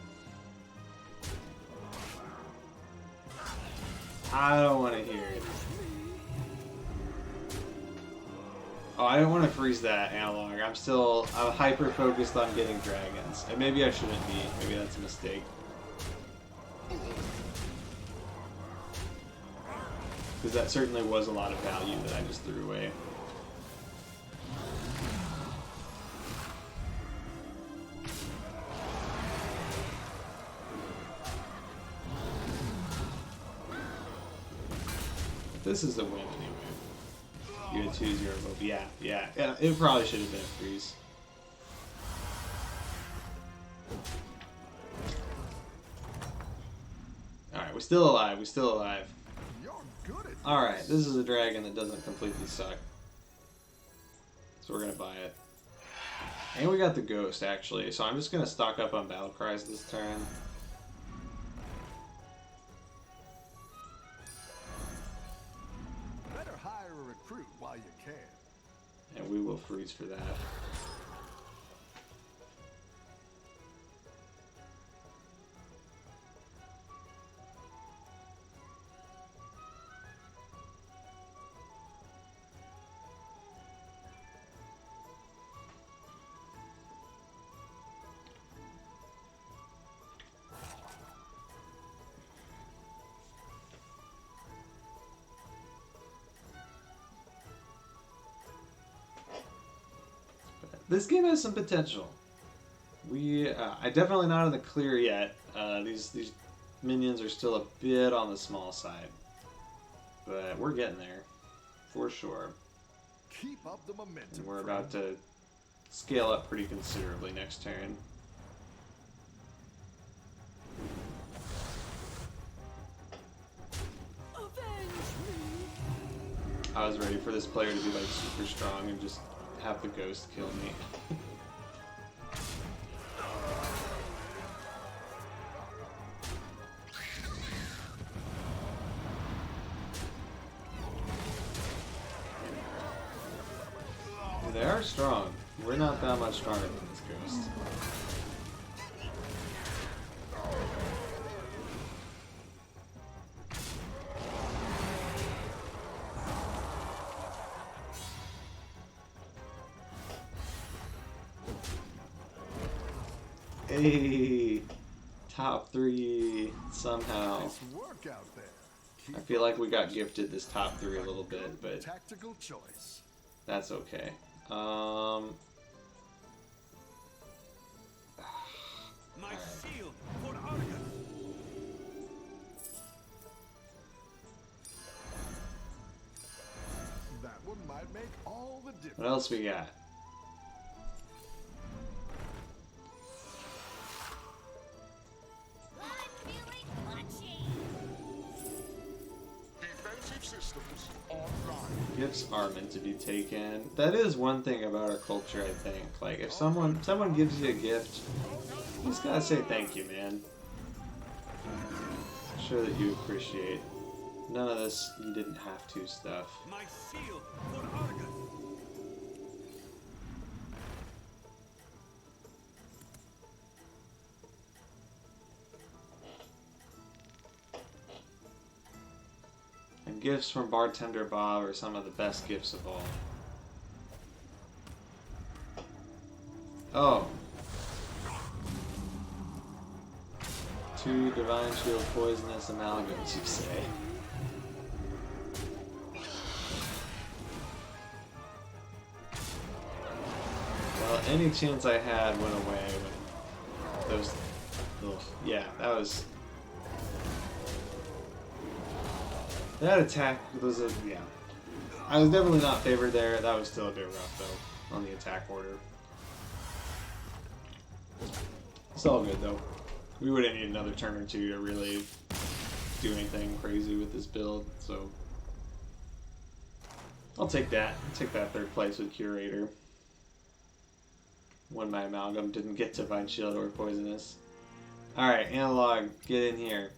I don't want to hear it. Oh, I don't want to freeze that analog. I'm hyper focused on getting dragons. And maybe I shouldn't be. Maybe that's a mistake. Because that certainly was a lot of value that I just threw away. This is the win anyway. You had 2-0 vote. Yeah. It probably should have been a freeze. Alright, we're still alive. You're good at Alright, this is a dragon that doesn't completely suck. So we're gonna buy it. And we got the ghost, actually. So I'm just gonna stock up on battle cries this turn. Better hire a recruit while you can. And we will freeze for that. this game has some potential. I definitely not in the clear yet. These minions are still a bit on the small side, but we're getting there for sure. Keep up the momentum. And we're about to scale up pretty considerably next turn. I was ready for this player to be like super strong and just have the ghost kill me. They are strong. We're not that much stronger than this ghost. Hey, top 3 somehow. Nice work out there. I feel like we got gifted this top 3 a little bit, but Tactical choice. that's okay. My shield for Argus. That one might make all the difference. What else we got? Defensive systems online. Gifts are meant to be taken. That is one thing about our culture, I think. Like, if someone gives you a gift, you just gotta say thank you, man. Show that you appreciate. None of this you didn't have to stuff. My shield for Argus. And gifts from Bartender Bob are some of the best gifts of all. Oh. 2 Divine Shield Poisonous Amalgams, you say? Well, any chance I had went away when those... Ugh, yeah, that was... That attack was a... yeah. I was definitely not favored there. That was still a bit rough, though, on the attack order. It's all good, though. We wouldn't need another turn or 2 to really do anything crazy with this build, so... I'll take that. I'll take that 3rd place with Curator. When my Amalgam didn't get Divine Shield or Poisonous. Alright, Analog, get in here.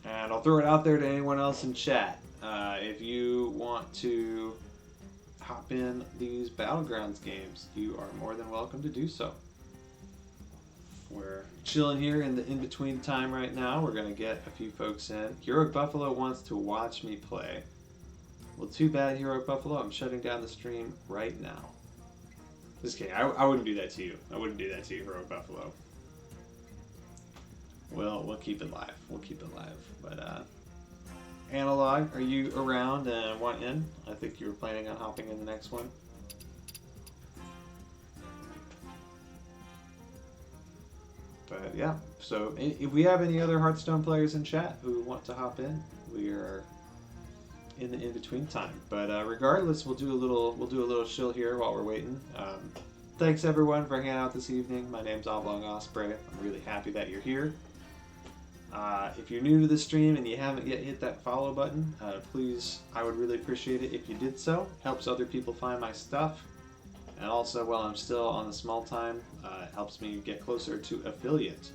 And I'll throw it out there to anyone else in chat. If you want to hop in these Battlegrounds games, you are more than welcome to do so. We're chilling here in the in-between time right now. We're going to get a few folks in. Heroic Buffalo wants to watch me play. Well, too bad, Heroic Buffalo. I'm shutting down the stream right now. Just kidding. I wouldn't do that to you. I wouldn't do that to you, Heroic Buffalo. We'll keep it live. We'll keep it live. But, Analog, are you around and want in? I think you were planning on hopping in the next one. But, yeah. So, if we have any other Hearthstone players in chat who want to hop in, we are in the in-between time. But, regardless, we'll do a little chill here while we're waiting. Thanks, everyone, for hanging out this evening. My name's Oblong Osprey. I'm really happy that you're here. If you're new to the stream and you haven't yet hit that follow button, please, I would really appreciate it if you did so. Helps other people find my stuff. And also, while I'm still on the small time, it helps me get closer to affiliate.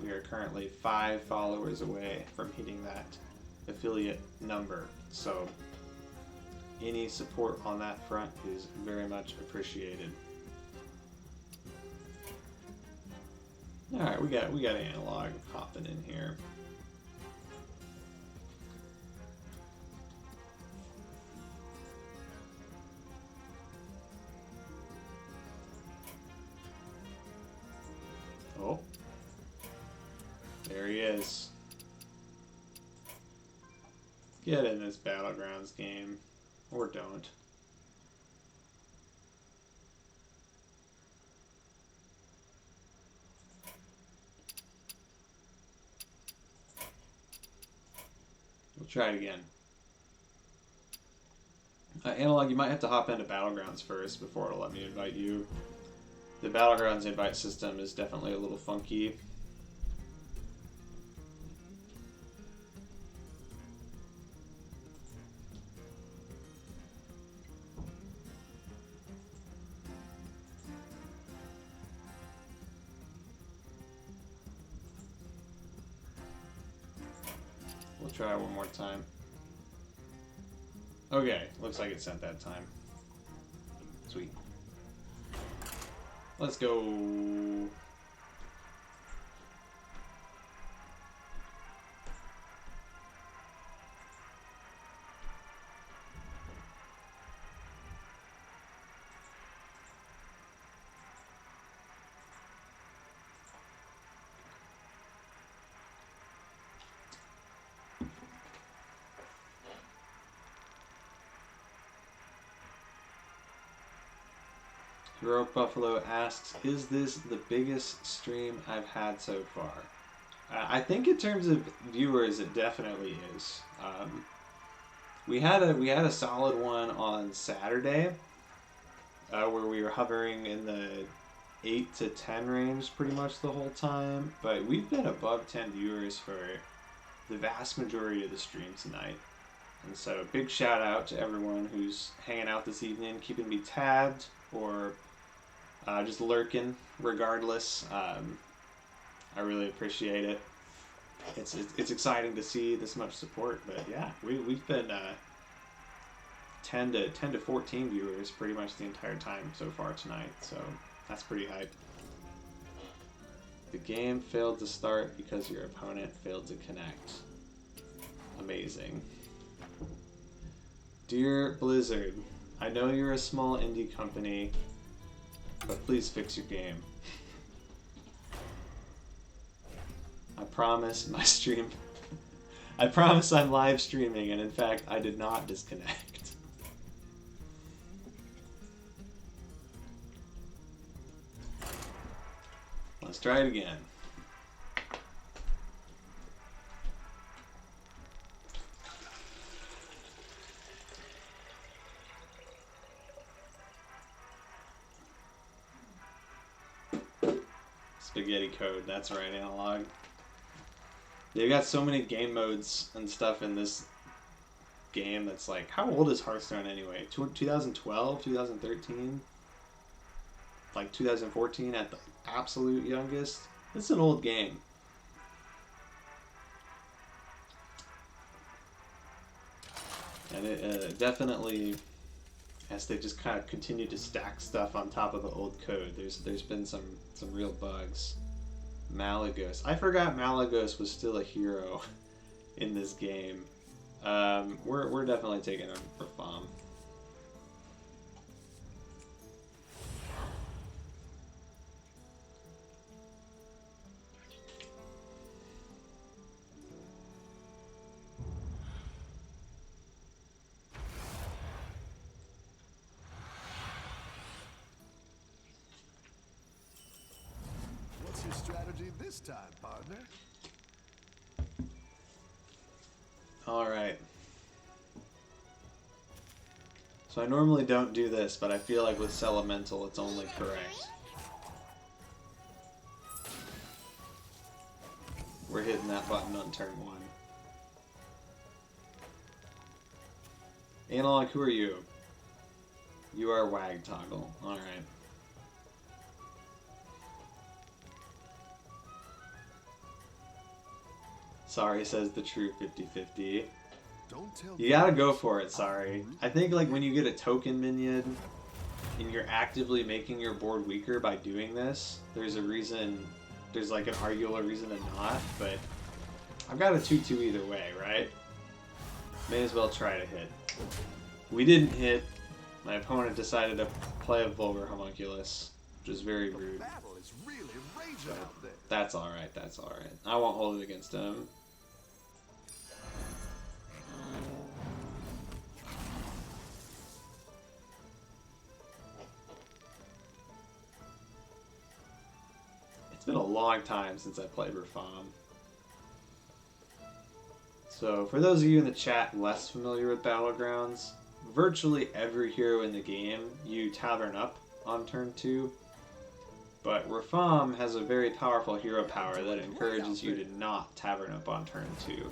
We are currently 5 followers away from hitting that affiliate number. So, any support on that front is very much appreciated. Alright, we got Analog hopping in here. Oh. There he is. Get in this Battlegrounds game. Or don't. We'll try it again. Analog, you might have to hop into Battlegrounds first before it'll let me invite you. The Battlegrounds invite system is definitely a little funky. We'll try one more time. Okay, looks like it sent that time. Sweet. Let's go. Heroic Buffalo asks, is this the biggest stream I've had so far? I think in terms of viewers, it definitely is. We had a solid one on Saturday, where we were hovering in the 8 to 10 range pretty much the whole time, but we've been above 10 viewers for the vast majority of the stream tonight. And so big shout out to everyone who's hanging out this evening, keeping me tabbed, or just lurking regardless. I really appreciate it. It's exciting to see this much support, but yeah, we've been 10 to 14 viewers pretty much the entire time so far tonight, so that's pretty hype. The game failed to start because your opponent failed to connect. Amazing. Dear Blizzard, I know you're a small indie company, but please fix your game. I promise my stream... I promise I'm live streaming, and in fact, I did not disconnect. Let's try it again. Spaghetti code, that's right, Analog. They've got so many game modes and stuff in this game that's like, how old is Hearthstone anyway? 2012, 2013? Like 2014 at the absolute youngest? It's an old game. And it definitely, as they just kind of continue to stack stuff on top of the old code, there's been some real bugs. Malagos. I forgot Malagos was still a hero in this game. We're definitely taking him for FOM. What's your strategy this time, partner? Alright. So I normally don't do this, but I feel like with Elemental it's only correct. We're hitting that button on turn 1. Analog, who are you? You are Wag Toggle. Alright. Sorry says the true 50-50. Don't tell You gotta go for it, sorry. I think like when you get a token minion and you're actively making your board weaker by doing this, there's a reason, there's like an arguable reason to not, but I've got a 2-2 either way, right? May as well try to hit. We didn't hit. My opponent decided to play a Vulgar Homunculus, which was very rude. battle is really raging out there. That's alright, that's alright. I won't hold it against him. It's been a long time since I played Rafam. So, for those of you in the chat less familiar with Battlegrounds, virtually every hero in the game you tavern up on turn 2. But Rafam has a very powerful hero power that encourages you to not tavern up on turn 2.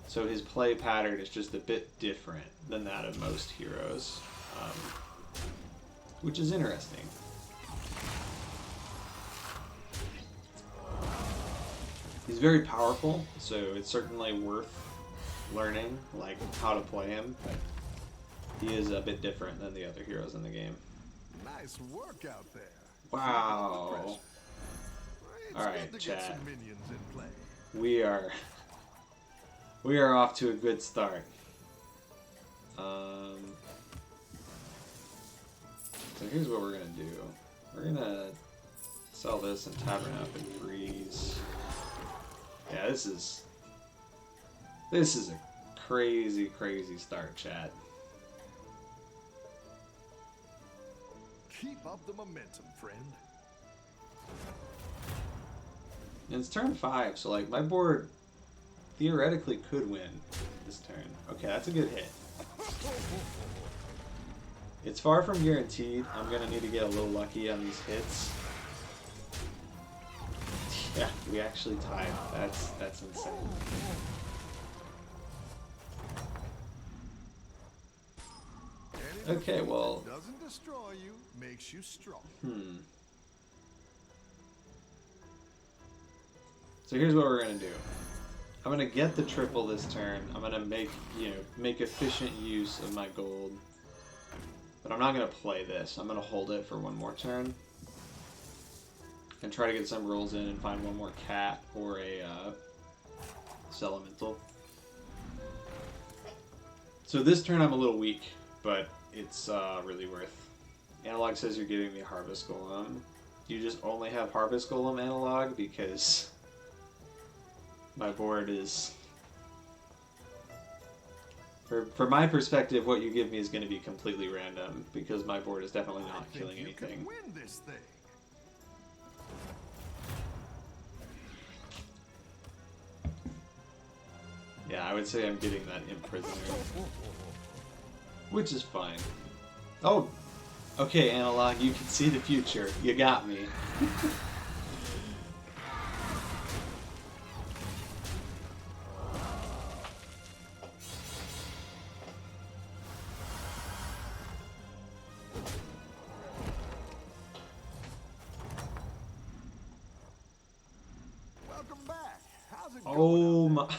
So his play pattern is just a bit different than that of most heroes, which is interesting. He's very powerful, so it's certainly worth learning, like, how to play him, but he is a bit different than the other heroes in the game. Nice work out there. Wow. It's Alright, good to get chat. some minions in play. We are off to a good start. So here's what we're gonna do. We're gonna sell this and tavern up and freeze. Yeah, this is a crazy start, chat. Keep up the momentum, friend. And it's turn 5, so like my board theoretically could win this turn. Okay, that's a good hit. It's far from guaranteed. I'm gonna need to get a little lucky on these hits. Yeah, we actually tied. That's insane. Okay, well. Doesn't destroy you, makes you strong. So here's what we're gonna do. I'm gonna get the triple this turn. I'm gonna make efficient use of my gold. But I'm not gonna play this. I'm gonna hold it for one more turn. And try to get some rolls in and find one more cat or a Elemental. So this turn I'm a little weak, but it's really worth. Analog says you're giving me Harvest Golem. You just only have Harvest Golem Analog because my board is... For my perspective, what you give me is going to be completely random because my board is definitely not killing anything. You can win this thing. Yeah, I would say I'm getting that Imprisoner. Which is fine. Oh! Okay, Analog, you can see the future. You got me. Welcome back. How's it Oh going? my...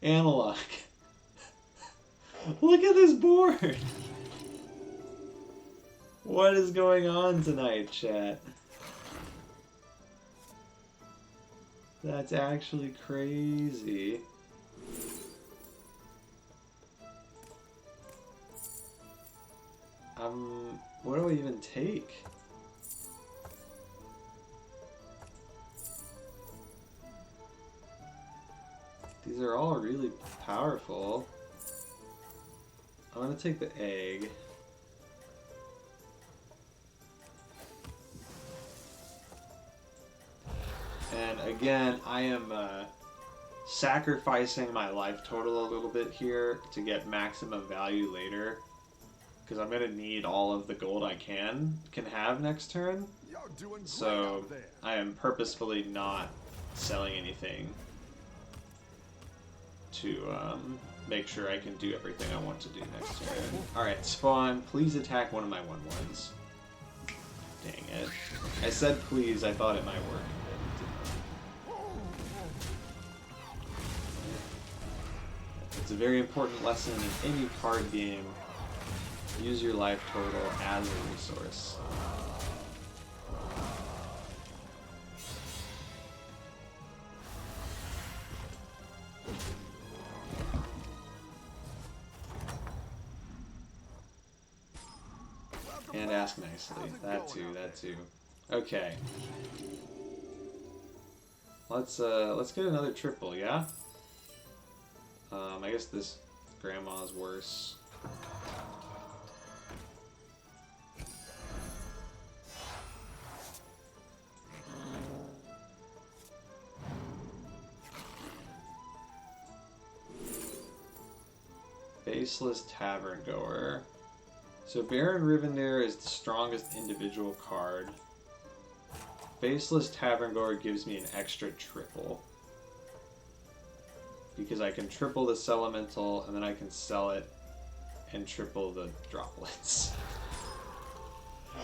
Analog. Look at this board! What is going on tonight, chat? That's actually crazy. What do I even take? These are all really powerful. I'm gonna take the egg. And again, I am sacrificing my life total a little bit here to get maximum value later. Because I'm gonna need all of the gold I can have next turn. You're doing great So out there. I am purposefully not selling anything to make sure I can do everything I want to do next turn. Alright, spawn, please attack one of my 1/1s. Dang it. I said please, I thought it might work. It's a very important lesson in any card game. Use your life total as a resource. And ask nicely. That too. Okay. Let's get another triple, yeah? I guess this grandma's worse. Faceless Tavern Goer. So Baron Rivendare is the strongest individual card. Faceless Tavern Goer gives me an extra triple. Because I can triple this elemental and then I can sell it and triple the droplets.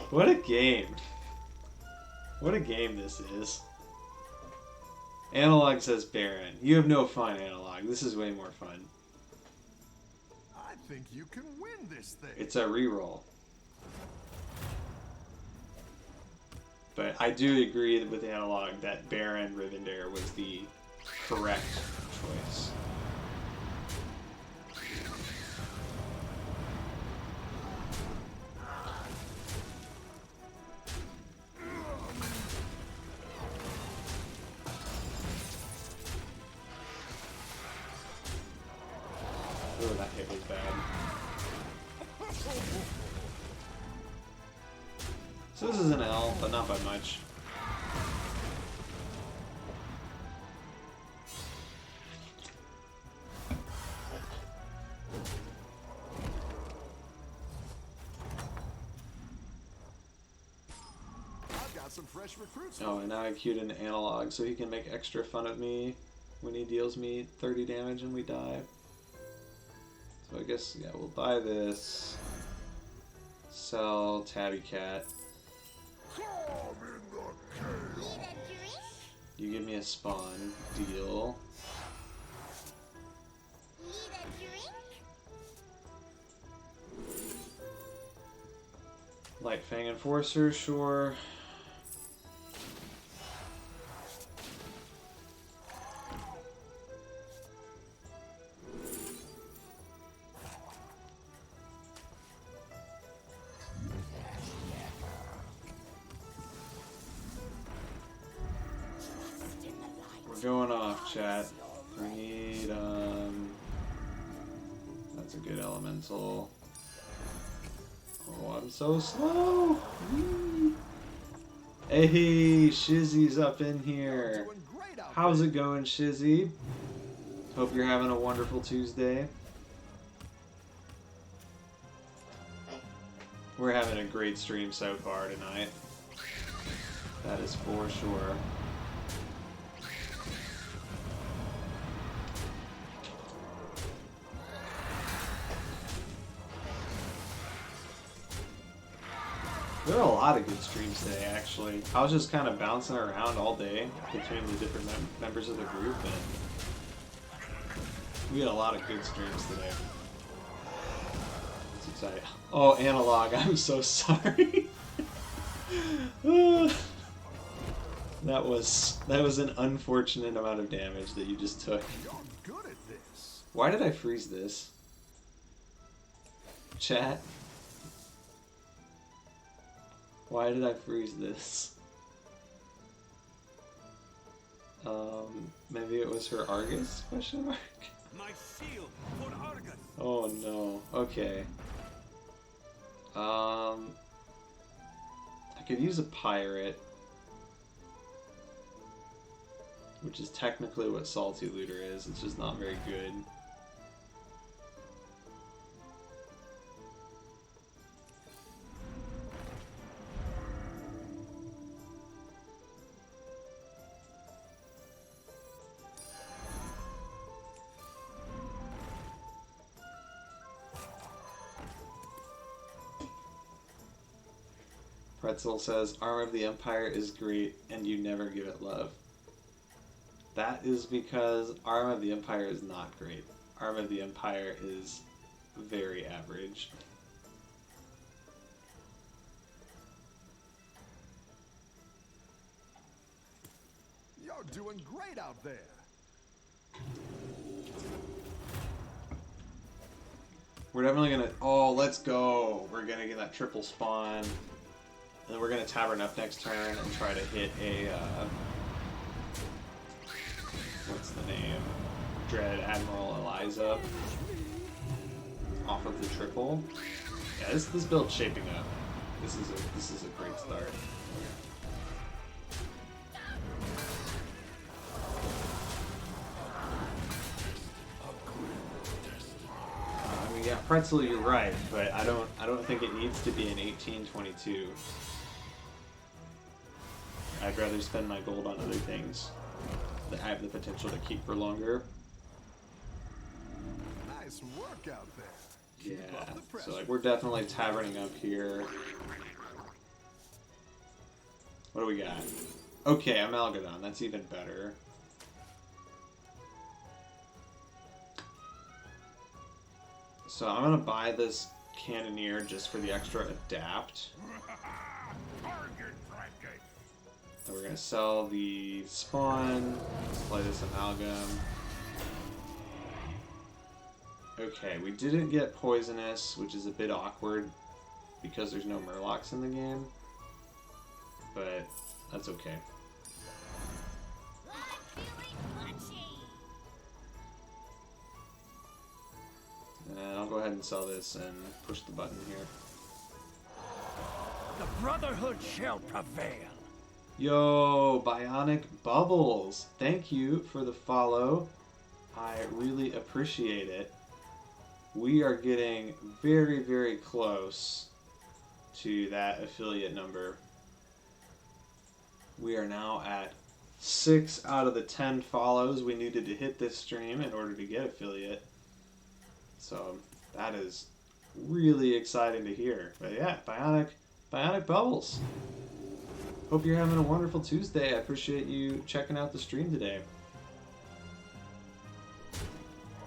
What a game. What a game this is. Analog says Baron. You have no fun, Analog. This is way more fun. I think you can win this thing. It's a reroll. But I do agree with Analog that Baron Rivendare was the correct choice. Oh, that hit was bad. So this is an L, but not by much. I've got some fresh recruits. Oh, and now I queued an Analog so he can make extra fun of me when he deals me 30 damage and we die. So I guess, yeah, we'll buy this. Sell Tabby Cat. You give me a spawn. Deal. Light Fang Enforcer, sure. Going off, chat. We need, that's a good elemental. Oh, I'm so slow! Hey, Shizzy's up in here. How's it going, Shizzy? Hope you're having a wonderful Tuesday. We're having a great stream so far tonight. That is for sure. There are a lot of good streams today, actually. I was just kind of bouncing around all day between the different members of the group, and we had a lot of good streams today. It's exciting. Oh, Analog, I'm so sorry. That was an unfortunate amount of damage that you just took. You're good at this. Why did I freeze this? Chat? Why did I freeze this? Maybe it was her Argus? Question mark? My shield for Argus. Oh no. Okay. I could use a pirate, which is technically what Salty Looter is. It's just not very good. Pretzel says, Arm of the Empire is great, and you never give it love. That is because Arm of the Empire is not great. Arm of the Empire is very average. You're doing great out there. We're definitely gonna... Oh, let's go! We're gonna get that triple spawn. And then we're gonna Tavern up next turn and try to hit a, what's the name? Dread Admiral Eliza off of the triple. Yeah, this build's shaping up. This is a great start. I mean, yeah, Pretzel, you're right, but I don't think it needs to be an 1822. I'd rather spend my gold on other things that have the potential to keep for longer. Nice work out there. Keep up the Yeah, pressure. so like we're definitely taverning up here. What do we got? Okay, Amalgadon, that's even better. So I'm gonna buy this Cannoneer just for the extra adapt. Target practice. And we're gonna sell the spawn. Let's play this Amalgam. Okay, we didn't get Poisonous, which is a bit awkward because there's no Murlocs in the game. But that's okay. And I'll go ahead and sell this and push the button here. The Brotherhood shall prevail. Yo, Bionic Bubbles! Thank you for the follow. I really appreciate it. We are getting very, very close to that affiliate number. We are now at 6 out of the 10 follows we needed to hit this stream in order to get affiliate. So that is really exciting to hear. But yeah, Bionic Bubbles. Hope you're having a wonderful Tuesday. I appreciate you checking out the stream today.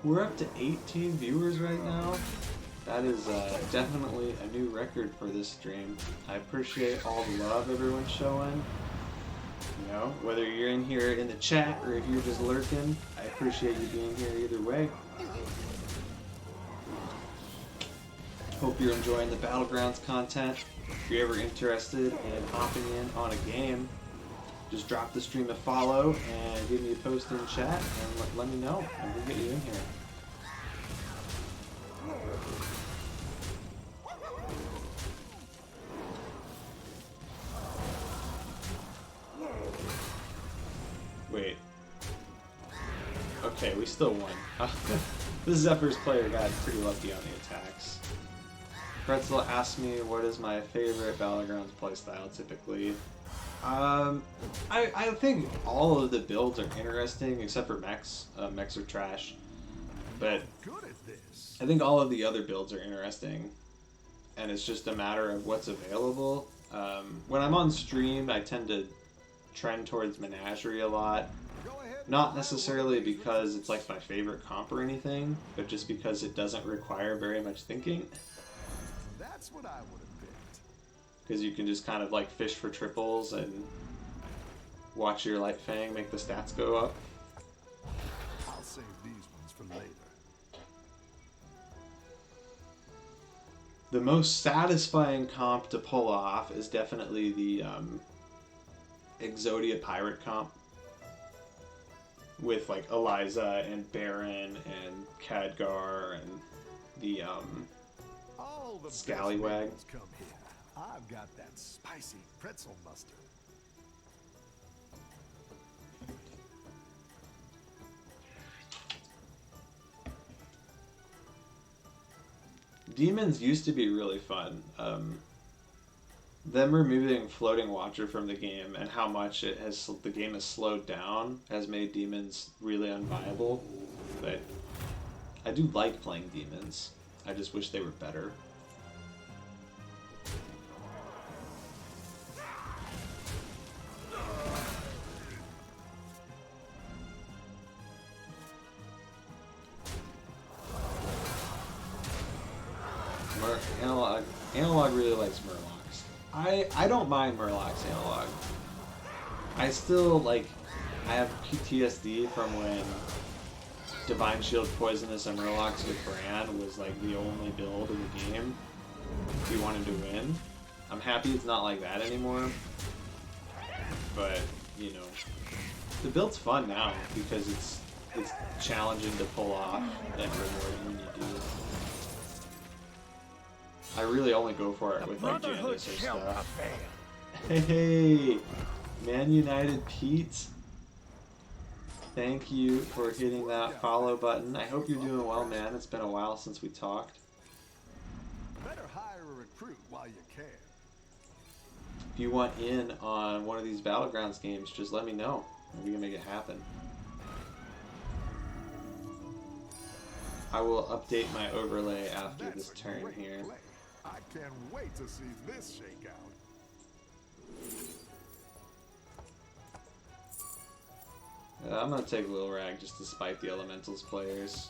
We're up to 18 viewers right now. That is definitely a new record for this stream. I appreciate all the love everyone's showing. You know, whether you're in here in the chat or if you're just lurking, I appreciate you being here either way. Hope you're enjoying the Battlegrounds content. If you're ever interested in hopping in on a game, just drop the stream a follow and give me a post in chat and let me know, and we'll get you in here. Wait. Okay, we still won. This Zephyr's player got pretty lucky on the attacks. Pretzel asked me what is my favorite Battlegrounds playstyle typically. I think all of the builds are interesting except for mechs. Mechs are trash. But Good at this. I think all of the other builds are interesting. And it's just a matter of what's available. When I'm on stream, I tend to trend towards Menagerie a lot. Go ahead. Not necessarily because it's like my favorite comp or anything, but just because it doesn't require very much thinking. That's what I would have picked. Because you can just kind of like fish for triples and watch your Light Fang make the stats go up. I'll save these ones for later. The most satisfying comp to pull off is definitely the Exodia Pirate comp. With like Eliza and Baron and Khadgar and the All the Scallywag. best come here. I've got that spicy pretzel mustard. Demons used to be really fun. Them removing Floating Watcher from the game and how much the game has slowed down has made Demons really unviable. But I do like playing Demons. I just wish they were better. Analog really likes Murlocs. I don't mind Murlocs Analog. I still I have PTSD from when Divine Shield, Poisonous, and Murlocs with Bran was like the only build in the game if you wanted to win. I'm happy it's not like that anymore. But, you know, the build's fun now because it's challenging to pull off and rewarding when you do. I really only go for it with like Janus or stuff. Hey, Man United Pete. Thank you for hitting that follow button. I hope you're doing well, man. It's been a while since we talked. Better hire a recruit while you can. If you want in on one of these Battlegrounds games, just let me know. We can make it happen. I will update my overlay after That's this a turn great here. play. I can't wait to see this shake out. I'm gonna take Lil Rag just to spite the Elementals players.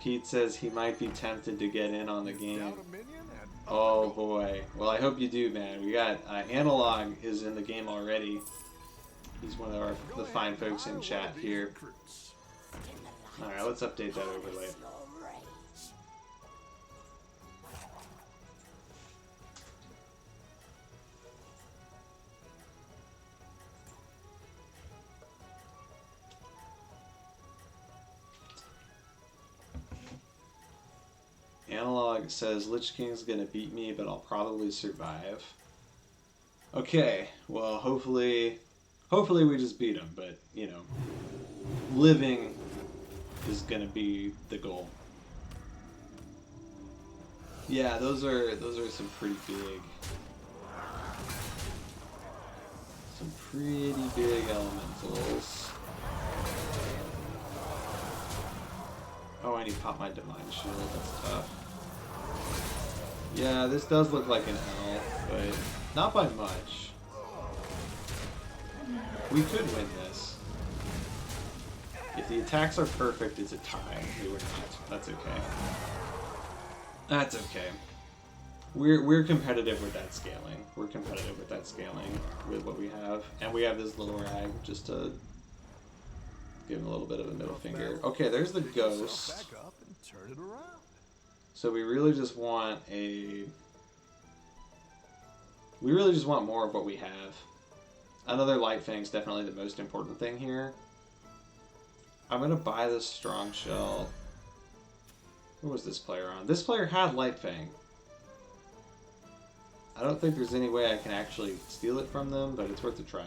Pete says he might be tempted to get in on the game. Down a minion and up Oh a goal. boy. Well, I hope you do, man. We got Analog is in the game already. He's one of Go the ahead fine and folks hire in one chat of these here. recruits. Alright, let's update that overlay. Analog says Lich King's gonna beat me, but I'll probably survive. Okay, well, hopefully we just beat him, but, you know, living is gonna be the goal. Yeah, those are some pretty big elementals. Oh, I need to pop my Divine Shield, that's tough. Yeah, this does look like an L, but not by much. We could win this. If the attacks are perfect, it's a tie. We were not. That's okay. That's okay. We're competitive with that scaling. We're competitive with that scaling with what we have. And we have this little rag just to give him a little bit of a middle finger. Okay, there's the Pick yourself ghost. back up and turn it around. So we really just want more of what we have. Another Light Fang's definitely the most important thing here. I'm gonna buy this Strong Shell. Who was this player on? This player had Light Fang. I don't think there's any way I can actually steal it from them, but it's worth a try.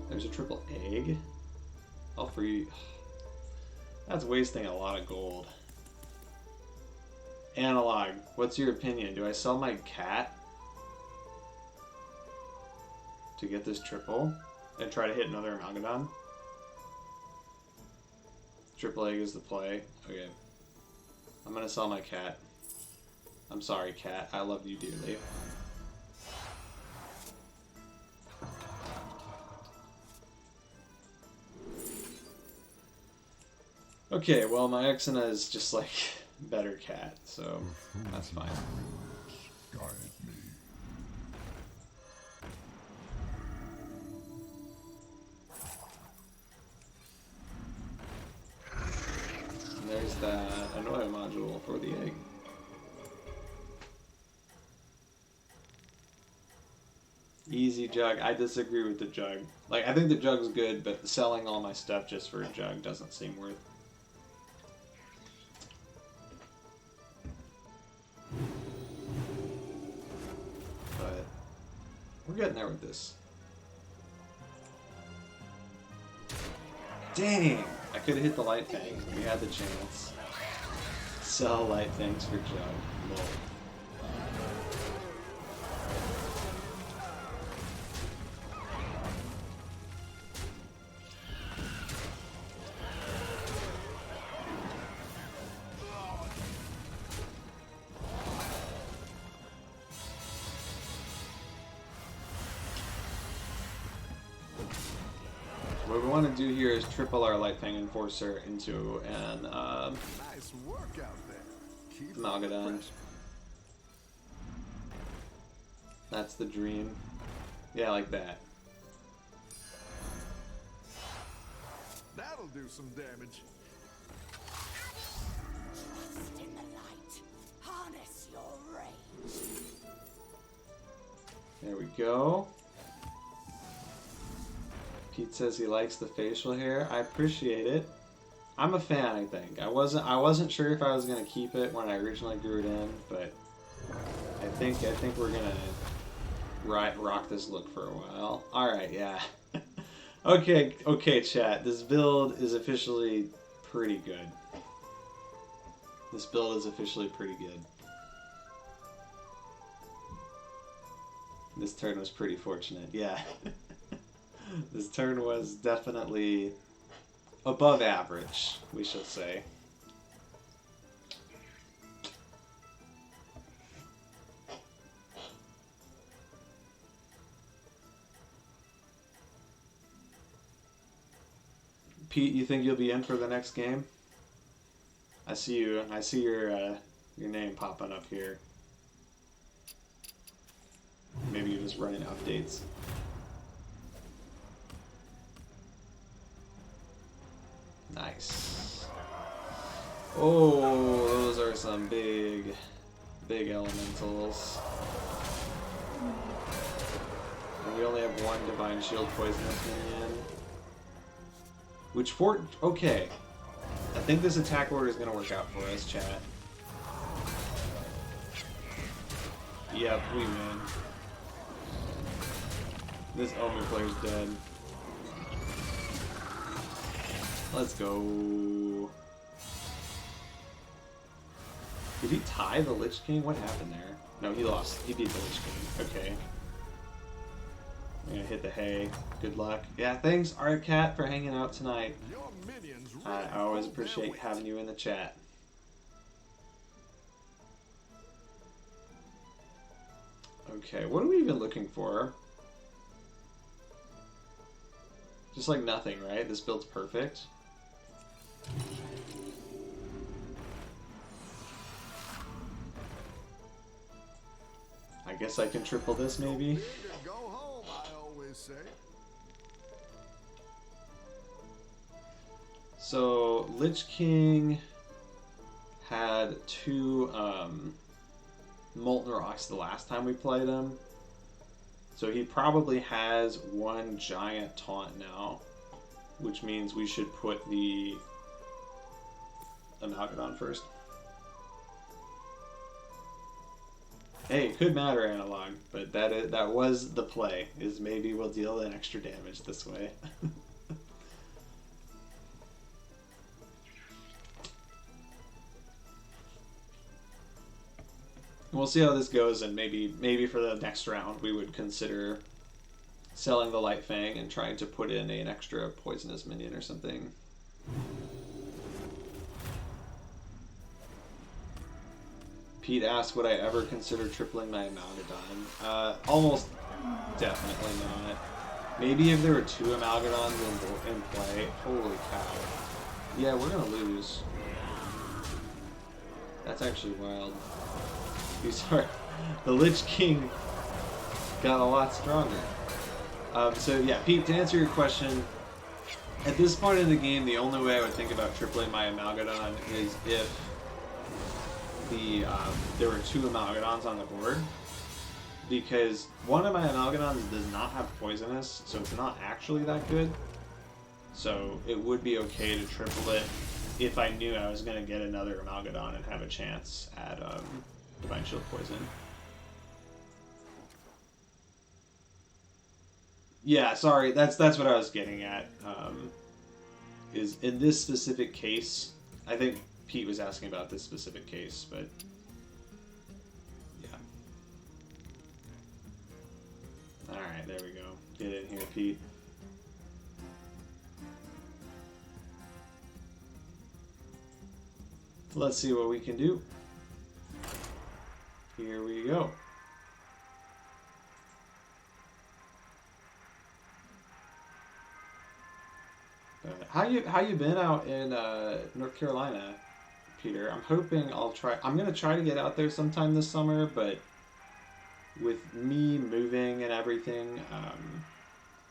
There's a triple egg. All free. That's wasting a lot of gold. Analog, what's your opinion? Do I sell my cat to get this triple and try to hit another Amalgadon? Triple egg is the play. Okay. I'm gonna sell my cat. I'm sorry, cat. I love you dearly. Okay, well, my Exina is just like better cat, so that's fine. Guide me. And there's that Annoy module for the egg. Easy jug. I disagree with the jug. Like, I think the jug's good, but selling all my stuff just for a jug doesn't seem worth. But we're getting there with this. Dang! I could have hit the Light Fang. We had the chance. Sell Light Fangs for jug. Lol. What we want to do here is triple our Light Fang Enforcer into an Nice work out there. Keep up the Amalgadon. pressure. That's the dream. Yeah, like that. That'll do some damage. Trust in the light. Harness your rage. There we go. Pete says he likes the facial hair. I appreciate it. I'm a fan, I think. I wasn't sure if I was gonna keep it when I originally grew it in, but I think we're gonna rock this look for a while. Alright, yeah. Okay, chat. This build is officially pretty good. This build is officially pretty good. This turn was pretty fortunate, yeah. This turn was definitely above average, we shall say. Pete, you think you'll be in for the next game? I see you. I see your name popping up here. Maybe you're just running updates. Nice. Oh, those are some big elementals. And we only have one Divine Shield Poisonous minion. Which okay. I think this attack order is going to work out for us, chat. Yep, we win. This Omen player's dead. Let's go. Did he tie the Lich King? What happened there? No, he lost. He beat the Lich King. Okay. I'm gonna hit the hay. Good luck. Yeah, thanks, Arcat, for hanging out tonight. Your minions I always appreciate having you in the chat. Okay, what are we even looking for? Just like nothing, right? This build's perfect. I guess I can triple this, maybe? big and go home, I always say. So, Lich King had two Molten Rocks the last time we played him. So he probably has one giant taunt now, which means we should put the Amalgadon first. Hey, it could matter, Analog, but that was the play, is maybe we'll deal an extra damage this way. We'll see how this goes, and maybe for the next round we would consider selling the Light Fang and trying to put in an extra poisonous minion or something. Pete asked, would I ever consider tripling my Amalgadon? Almost definitely not. Maybe if there were two Amalgadons in play. Holy cow. Yeah, we're gonna lose. That's actually wild. Sorry, the Lich King got a lot stronger. So yeah, Pete, to answer your question, at this point in the game, the only way I would think about tripling my Amalgadon is if there were two Amalgadons on the board, because one of my Amalgadons does not have poisonous, so it's not actually that good. So it would be okay to triple it if I knew I was going to get another Amalgadon and have a chance at Divine Shield Poison. Yeah, sorry, that's what I was getting at. Is in this specific case, I think Pete was asking about this specific case, but yeah. Alright, there we go. Get in here, Pete. Let's see what we can do. Here we go. How you been out in North Carolina, Peter? I'm hoping I'm gonna try to get out there sometime this summer, but with me moving and everything,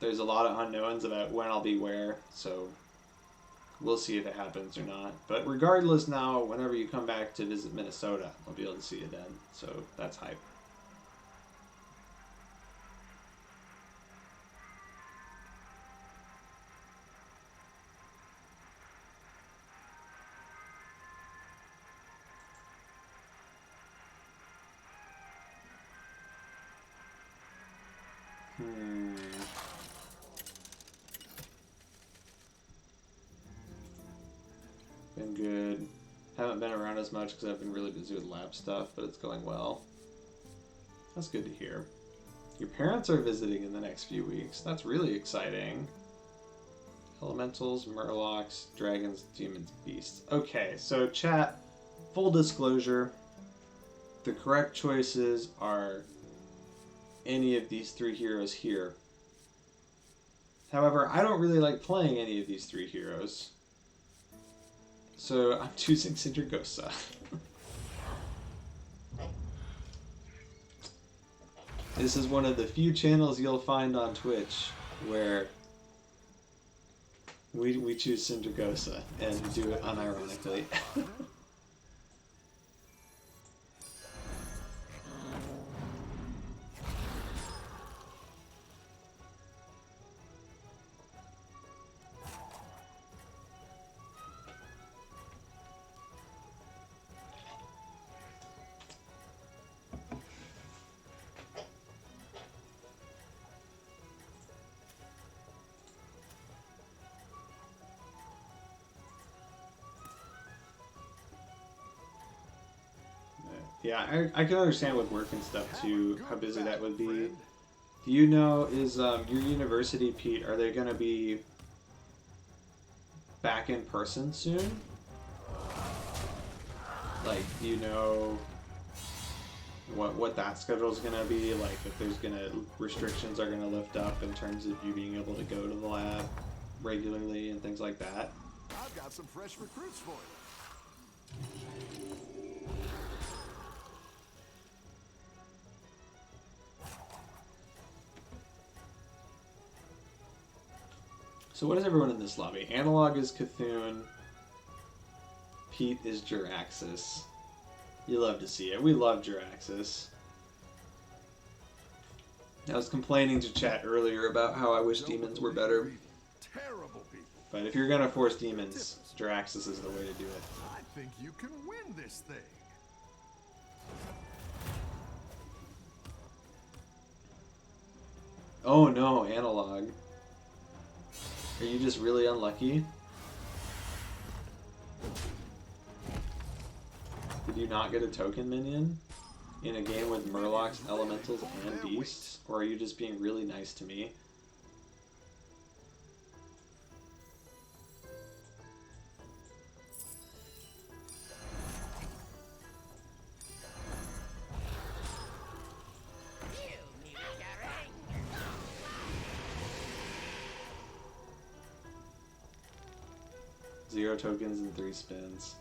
there's a lot of unknowns about when I'll be where, so we'll see if it happens or not. But regardless, now, whenever you come back to visit Minnesota, I'll be able to see you then, so that's hype. good. Haven't been around as much because I've been really busy with lab stuff, but it's going well. That's good to hear. Your parents are visiting in the next few weeks. That's really exciting. Elementals, murlocs, dragons, demons, beasts. Okay, so chat, full disclosure, the correct choices are any of these three heroes here. However, I don't really like playing any of these three heroes. So I'm choosing Sindragosa. This is one of the few channels you'll find on Twitch where we choose Sindragosa and do it unironically. Yeah, I can understand with work and stuff too, how busy that would be. Do you know, is your university, Pete, are they going to be back in person soon? Like, do you know what that schedule is going to be? Like, if there's going to, restrictions are going to lift up in terms of you being able to go to the lab regularly and things like that? I've got some fresh recruits for you. So what is everyone in this lobby? Analog is Cthulhu. Pete is Jiraxis. You love to see it. We love Jiraxis. I was complaining to chat earlier about how I wish demons were better. Terrible people. But if you're gonna force demons, Jiraxis is the way to do it. I think you can win this thing. Oh no, Analog. Are you just really unlucky? Did you not get a token minion in a game with Murlocs, Elementals, and Beasts? Or are you just being really nice to me? Zero tokens and 3 spins.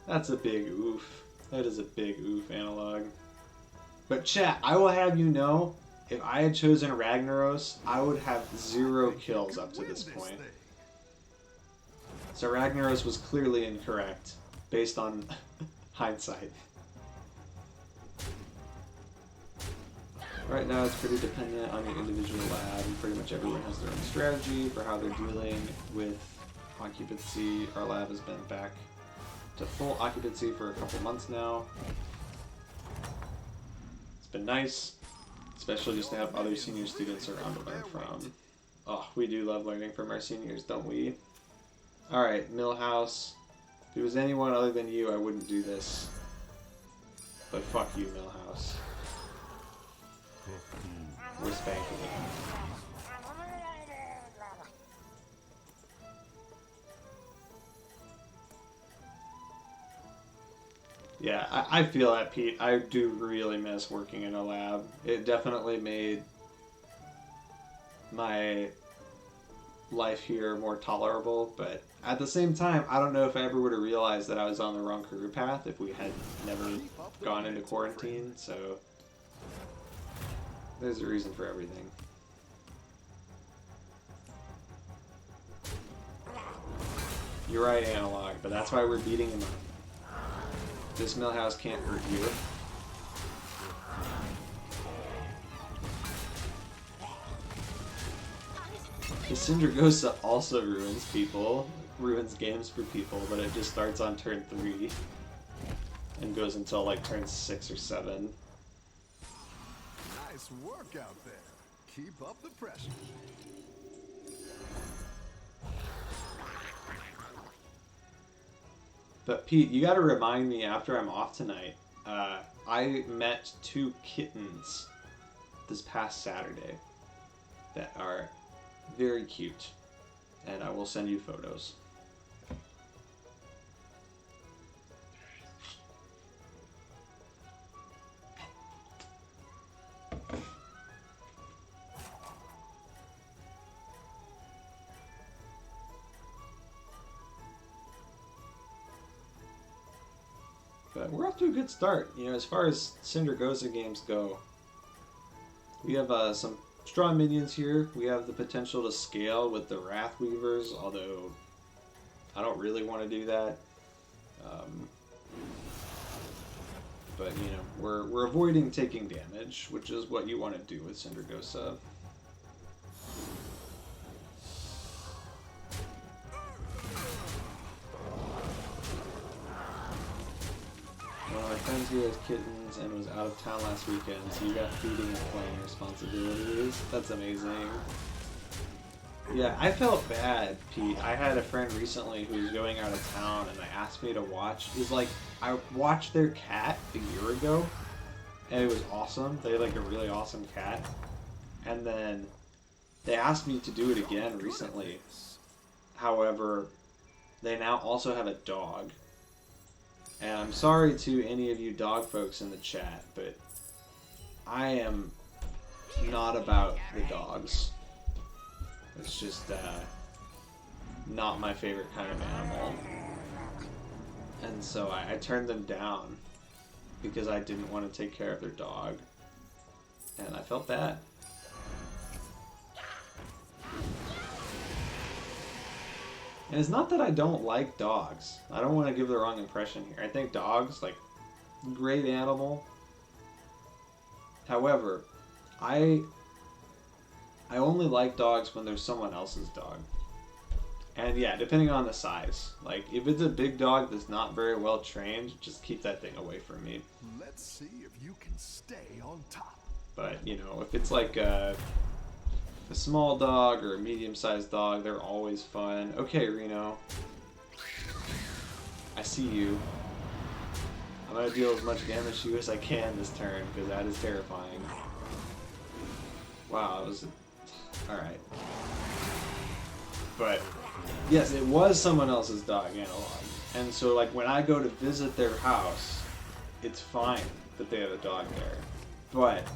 That's a big oof. That is a big oof, Analog. But chat, I will have you know, if I had chosen Ragnaros, I would have 0 kills up to this point. So Ragnaros was clearly incorrect, based on hindsight. Right now it's pretty dependent on the individual lab, and pretty much everyone has their own strategy for how they're dealing with occupancy. Our lab has been back to full occupancy for a couple months now. It's been nice, especially just to have other senior students around to learn from. Oh, we do love learning from our seniors, don't we? Alright, Millhouse. If it was anyone other than you, I wouldn't do this. But fuck you, Millhouse. We're spanking you. Yeah, I feel that, Pete. I do really miss working in a lab. It definitely made my life here more tolerable, but at the same time, I don't know if I ever would have realized that I was on the wrong career path if we had never gone into quarantine, so there's a reason for everything. You're right, Analog, but that's why we're beating him up. This Millhouse can't hurt you. The Sindragosa also ruins people, ruins games for people, but it just starts on turn 3 and goes until like turn 6 or 7. Nice work out there. Keep up the pressure. But Pete, you got to remind me after I'm off tonight. I met 2 kittens this past Saturday that are very cute, and I will send you photos. But we're off to a good start. You know, as far as Cindergosa games go, we have some strong minions here. We have the potential to scale with the Wrath Weavers, although I don't really want to do that. But you know, we're avoiding taking damage, which is what you want to do with Cindergosa. One of my friends here has kittens and was out of town last weekend, so you got feeding and playing responsibilities. That's amazing. Yeah, I felt bad, Pete. I had a friend recently who was going out of town and they asked me to watch. It was like, I watched their cat a year ago, and it was awesome. They had like a really awesome cat. And then they asked me to do it again recently. However, they now also have a dog. And I'm sorry to any of you dog folks in the chat, but I am not about the dogs. It's just not my favorite kind of animal. And so I turned them down because I didn't want to take care of their dog. And I felt bad. And it's not that I don't like dogs. I don't want to give the wrong impression here. I think dogs, like, great animal. However, I only like dogs when there's someone else's dog. And yeah, depending on the size. Like, if it's a big dog that's not very well trained, just keep that thing away from me. Let's see if you can stay on top. But, you know, if it's like a small dog or a medium-sized dog, they're always fun. Okay, Reno. I see you. I'm gonna deal as much damage to you as I can this turn, because that is terrifying. Wow, that was... Alright. But, yes, it was someone else's dog analog. And so, like, when I go to visit their house, it's fine that they have a dog there. But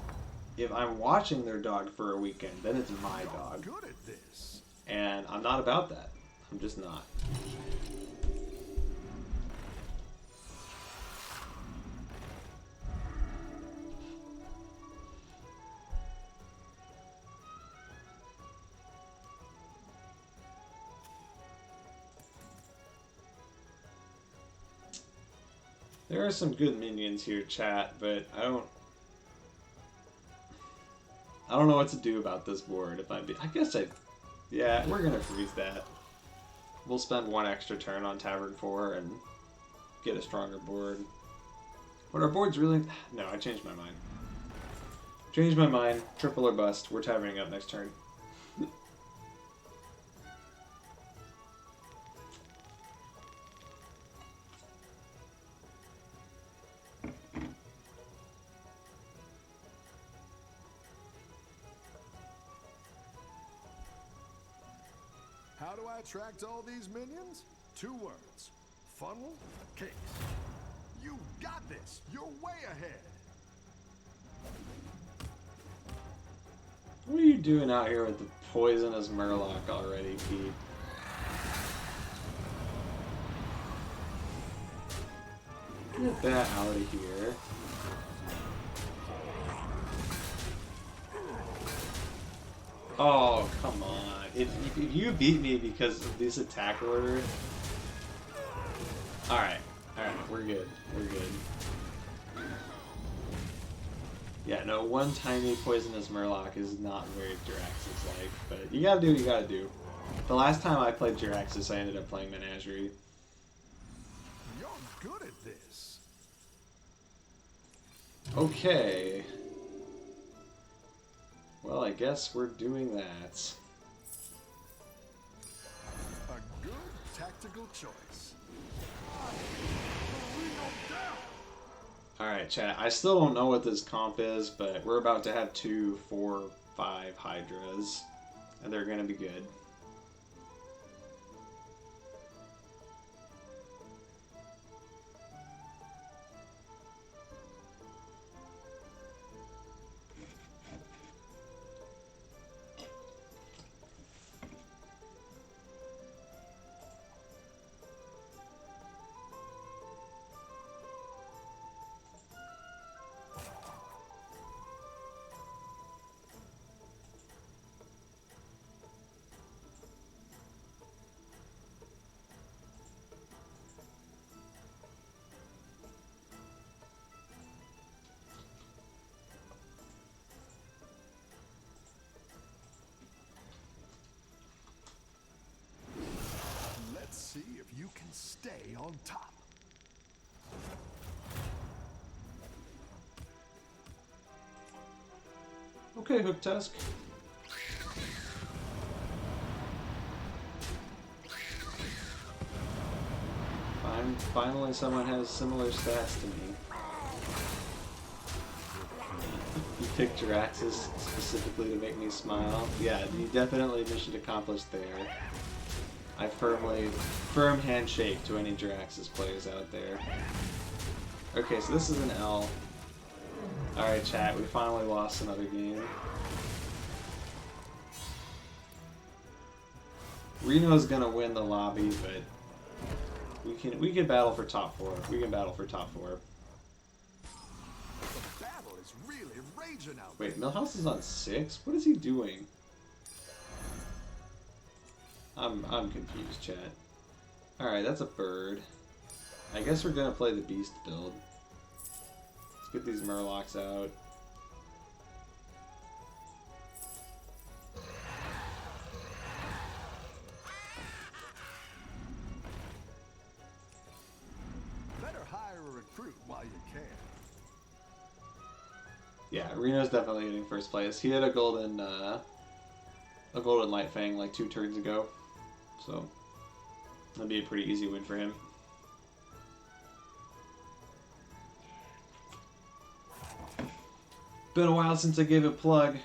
if I'm watching their dog for a weekend, then it's my dog. Good at this. And I'm not about that. I'm just not. There are some good minions here, chat, but I don't know what to do about this board. Yeah, we're gonna freeze that. We'll spend 1 extra turn on Tavern 4 and get a stronger board. But our board's really... No, I changed my mind. Changed my mind. Triple or bust. We're taverning up next turn. How do I attract all these minions? 2 words. Funnel case. You got this. You're way ahead. What are you doing out here with the poisonous Murloc already, Pete? Get that out of here. Oh, come on. If you beat me because of this attack order... Alright, we're good. We're good. Yeah, no, one tiny poisonous Murloc is not very Jiraxis-like, but you gotta do what you gotta do. The last time I played Jiraxis, I ended up playing Menagerie. You're good at this. Okay. Well, I guess we're doing that. A good tactical choice. Alright, chat. I still don't know what this comp is, but we're about to have 2, 4, 5 Hydras. And they're gonna be good. Let's see if you can stay on top. Okay, Hook Tusk. Finally someone has similar stats to me. You picked Jiraxis specifically to make me smile. Yeah, you definitely mission accomplished there. I firm handshake to any Jiraxis players out there. Okay, so this is an L. Alright chat, we finally lost another game. Reno's gonna win the lobby, but we can battle for top 4. We can battle for top 4. The battle is really raging out there. Wait, Millhouse is on 6? What is he doing? I'm confused, chat. Alright, that's a bird. I guess we're gonna play the beast build. Let's get these Murlocs out. Better hire a recruit while you can. Yeah, Reno's definitely getting first place. He had a golden Light Fang like 2 turns ago, so that'd be a pretty easy win for him. Been a while since I gave a plug.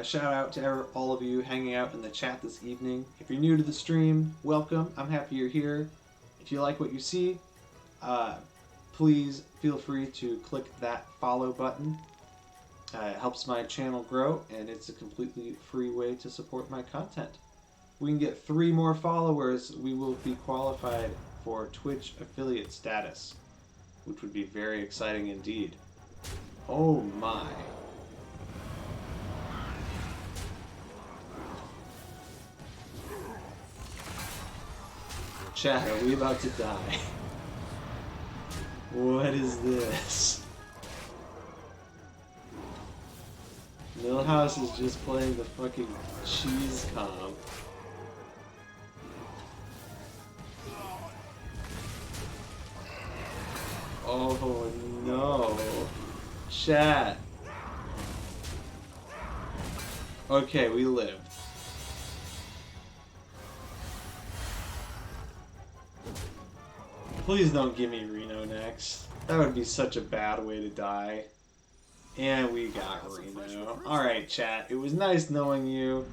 Shout out to all of you hanging out in the chat this evening. If you're new to the stream, welcome. I'm happy you're here. If you like what you see, please feel free to click that follow button. It helps my channel grow, and it's a completely free way to support my content. We can get 3 more followers, we will be qualified for Twitch affiliate status, which would be very exciting indeed. Oh my. Chat, are we about to die? What is this? Millhouse is just playing the fucking cheese comp. Oh no. Chat. Okay, we lived. Please don't give me Reno next. That would be such a bad way to die. And we got Reno. Alright, chat. It was nice knowing you.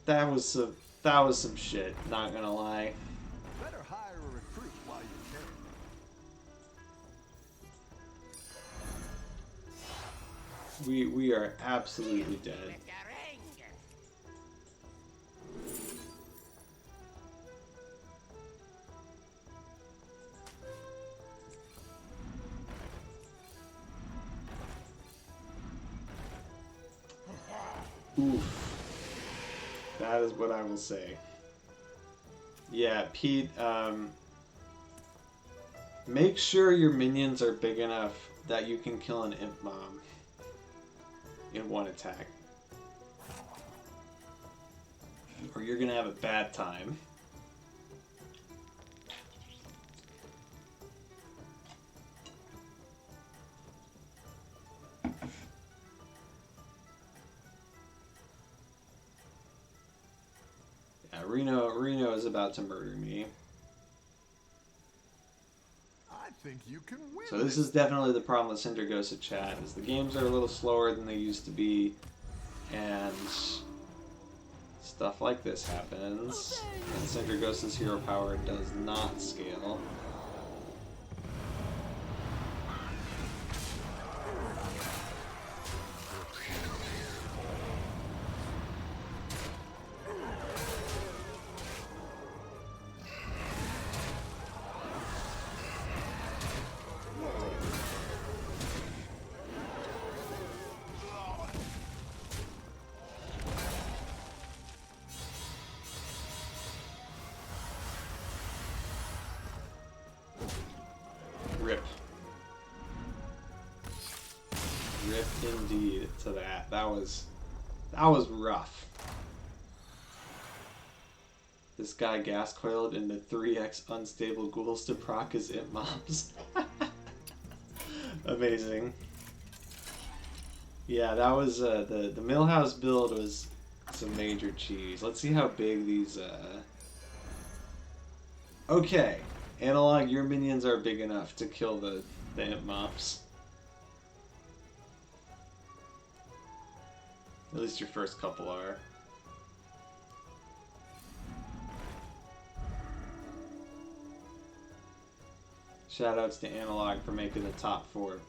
That was some shit, not gonna lie. Better hire a recruit while you can. We are absolutely dead. Oof. That is what I will say. Yeah, Pete, make sure your minions are big enough that you can kill an imp mom in one attack. Or you're gonna have a bad time. Yeah, Reno is about to murder me. think you can win. So this is definitely the problem with Syndragosa chat, is the games are a little slower than they used to be, and stuff like this happens, and Syndragosa's hero power does not scale. Rip. Rip indeed to that. That was rough. This guy gas coiled into 3x unstable ghouls to proc his imp mobs. Amazing. Yeah, that was the Millhouse build was some major cheese. Let's see how big these Okay. Analog, your minions are big enough to kill the imp mobs. At least your first couple are. Shoutouts to Analog for making the top 4.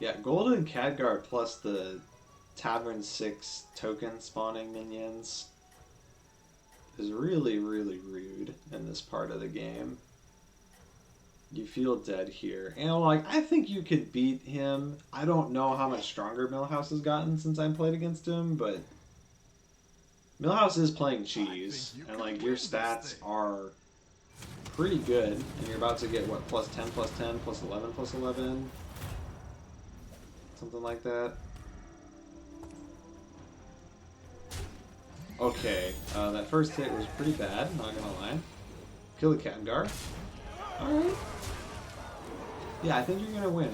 Yeah, Golden Khadgar plus the Tavern 6 token spawning minions is really, really rude in this part of the game. You feel dead here. Analog, I think you could beat him. I don't know how much stronger Millhouse has gotten since I played against him, but Millhouse is playing cheese, and like your stats are pretty good, and you're about to get what, plus 10, plus 10, plus 11, plus 11? Something like that. Okay, that first hit was pretty bad, not gonna lie. Kill the Khadgar. Alright. Yeah, I think you're gonna win it.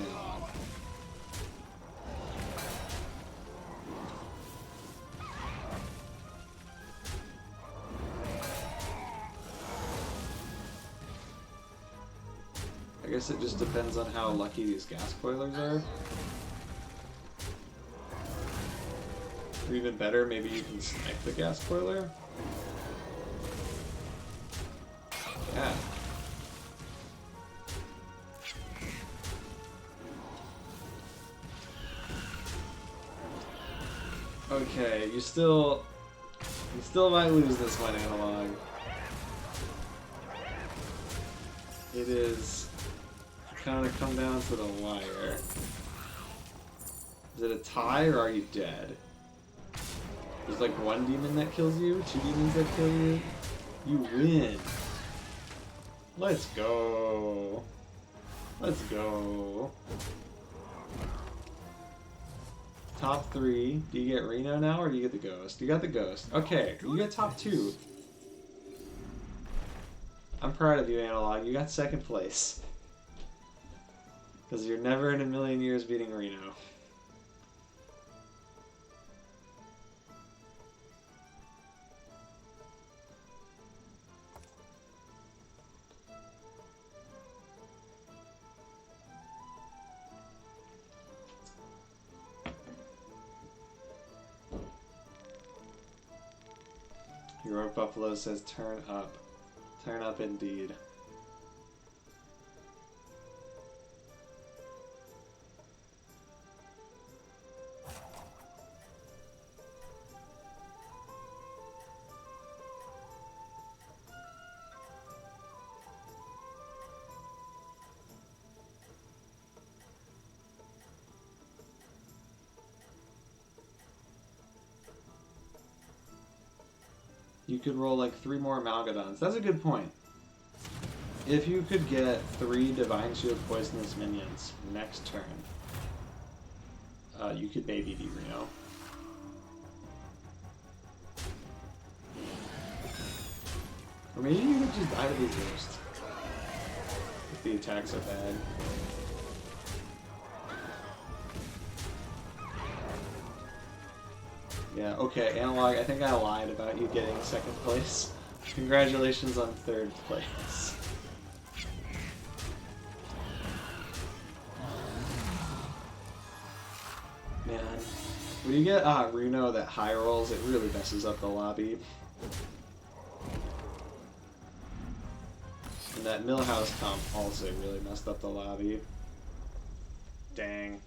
I guess it just depends on how lucky these gas coilers are. Or even better, maybe you can snipe the gas coiler. Yeah. Okay, you still might lose this one, Analog. It is kind of come down to the wire. Is it a tie or are you dead? There's like one demon that kills you, 2 demons that kill you. You win. Let's go. Let's go. Top 3. Do you get Reno now or do you get the Ghost? You got the Ghost. Okay, you get top 2. I'm proud of you, Analog. You got 2nd place. Because you're never in a million years beating Reno. Heroic Buffalo says turn up. Turn up indeed. you could roll like 3 more Amalgadons. That's a good point. If you could get 3 Divine Shield Poisonous minions next turn, you could maybe beat Reno. Or maybe you could just die to the Ghost. If the attacks are bad. Yeah, okay, Analog, I think I lied about you getting 2nd place. Congratulations on 3rd place. Man, when you get Reno that high rolls, it really messes up the lobby. And that Millhouse comp also really messed up the lobby. Dang.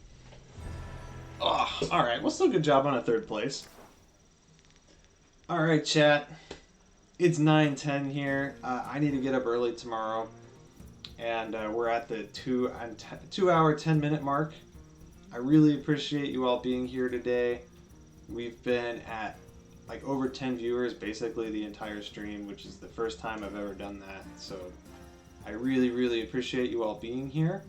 Oh, alright, well, still good job on a 3rd place. Alright, chat. It's 9:10 here. I need to get up early tomorrow. And we're at the 2 hour, 10 minute mark. I really appreciate you all being here today. We've been at like over 10 viewers basically the entire stream, which is the first time I've ever done that. So I really, really appreciate you all being here.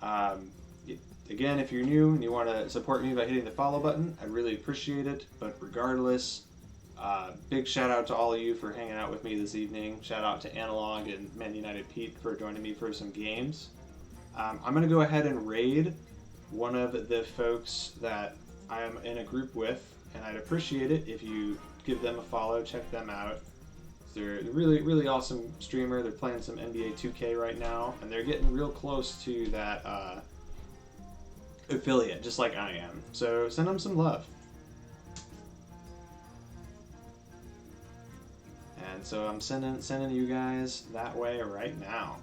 Again, if you're new and you want to support me by hitting the follow button, I'd really appreciate it. But regardless, big shout out to all of you for hanging out with me this evening. Shout out to Analog and Man United Pete for joining me for some games. I'm going to go ahead and raid one of the folks that I am in a group with, and I'd appreciate it if you give them a follow, check them out. They're a really, really awesome streamer. They're playing some NBA 2K right now, and they're getting real close to that affiliate, just like I am. So send them some love. And so I'm sending you guys that way right now.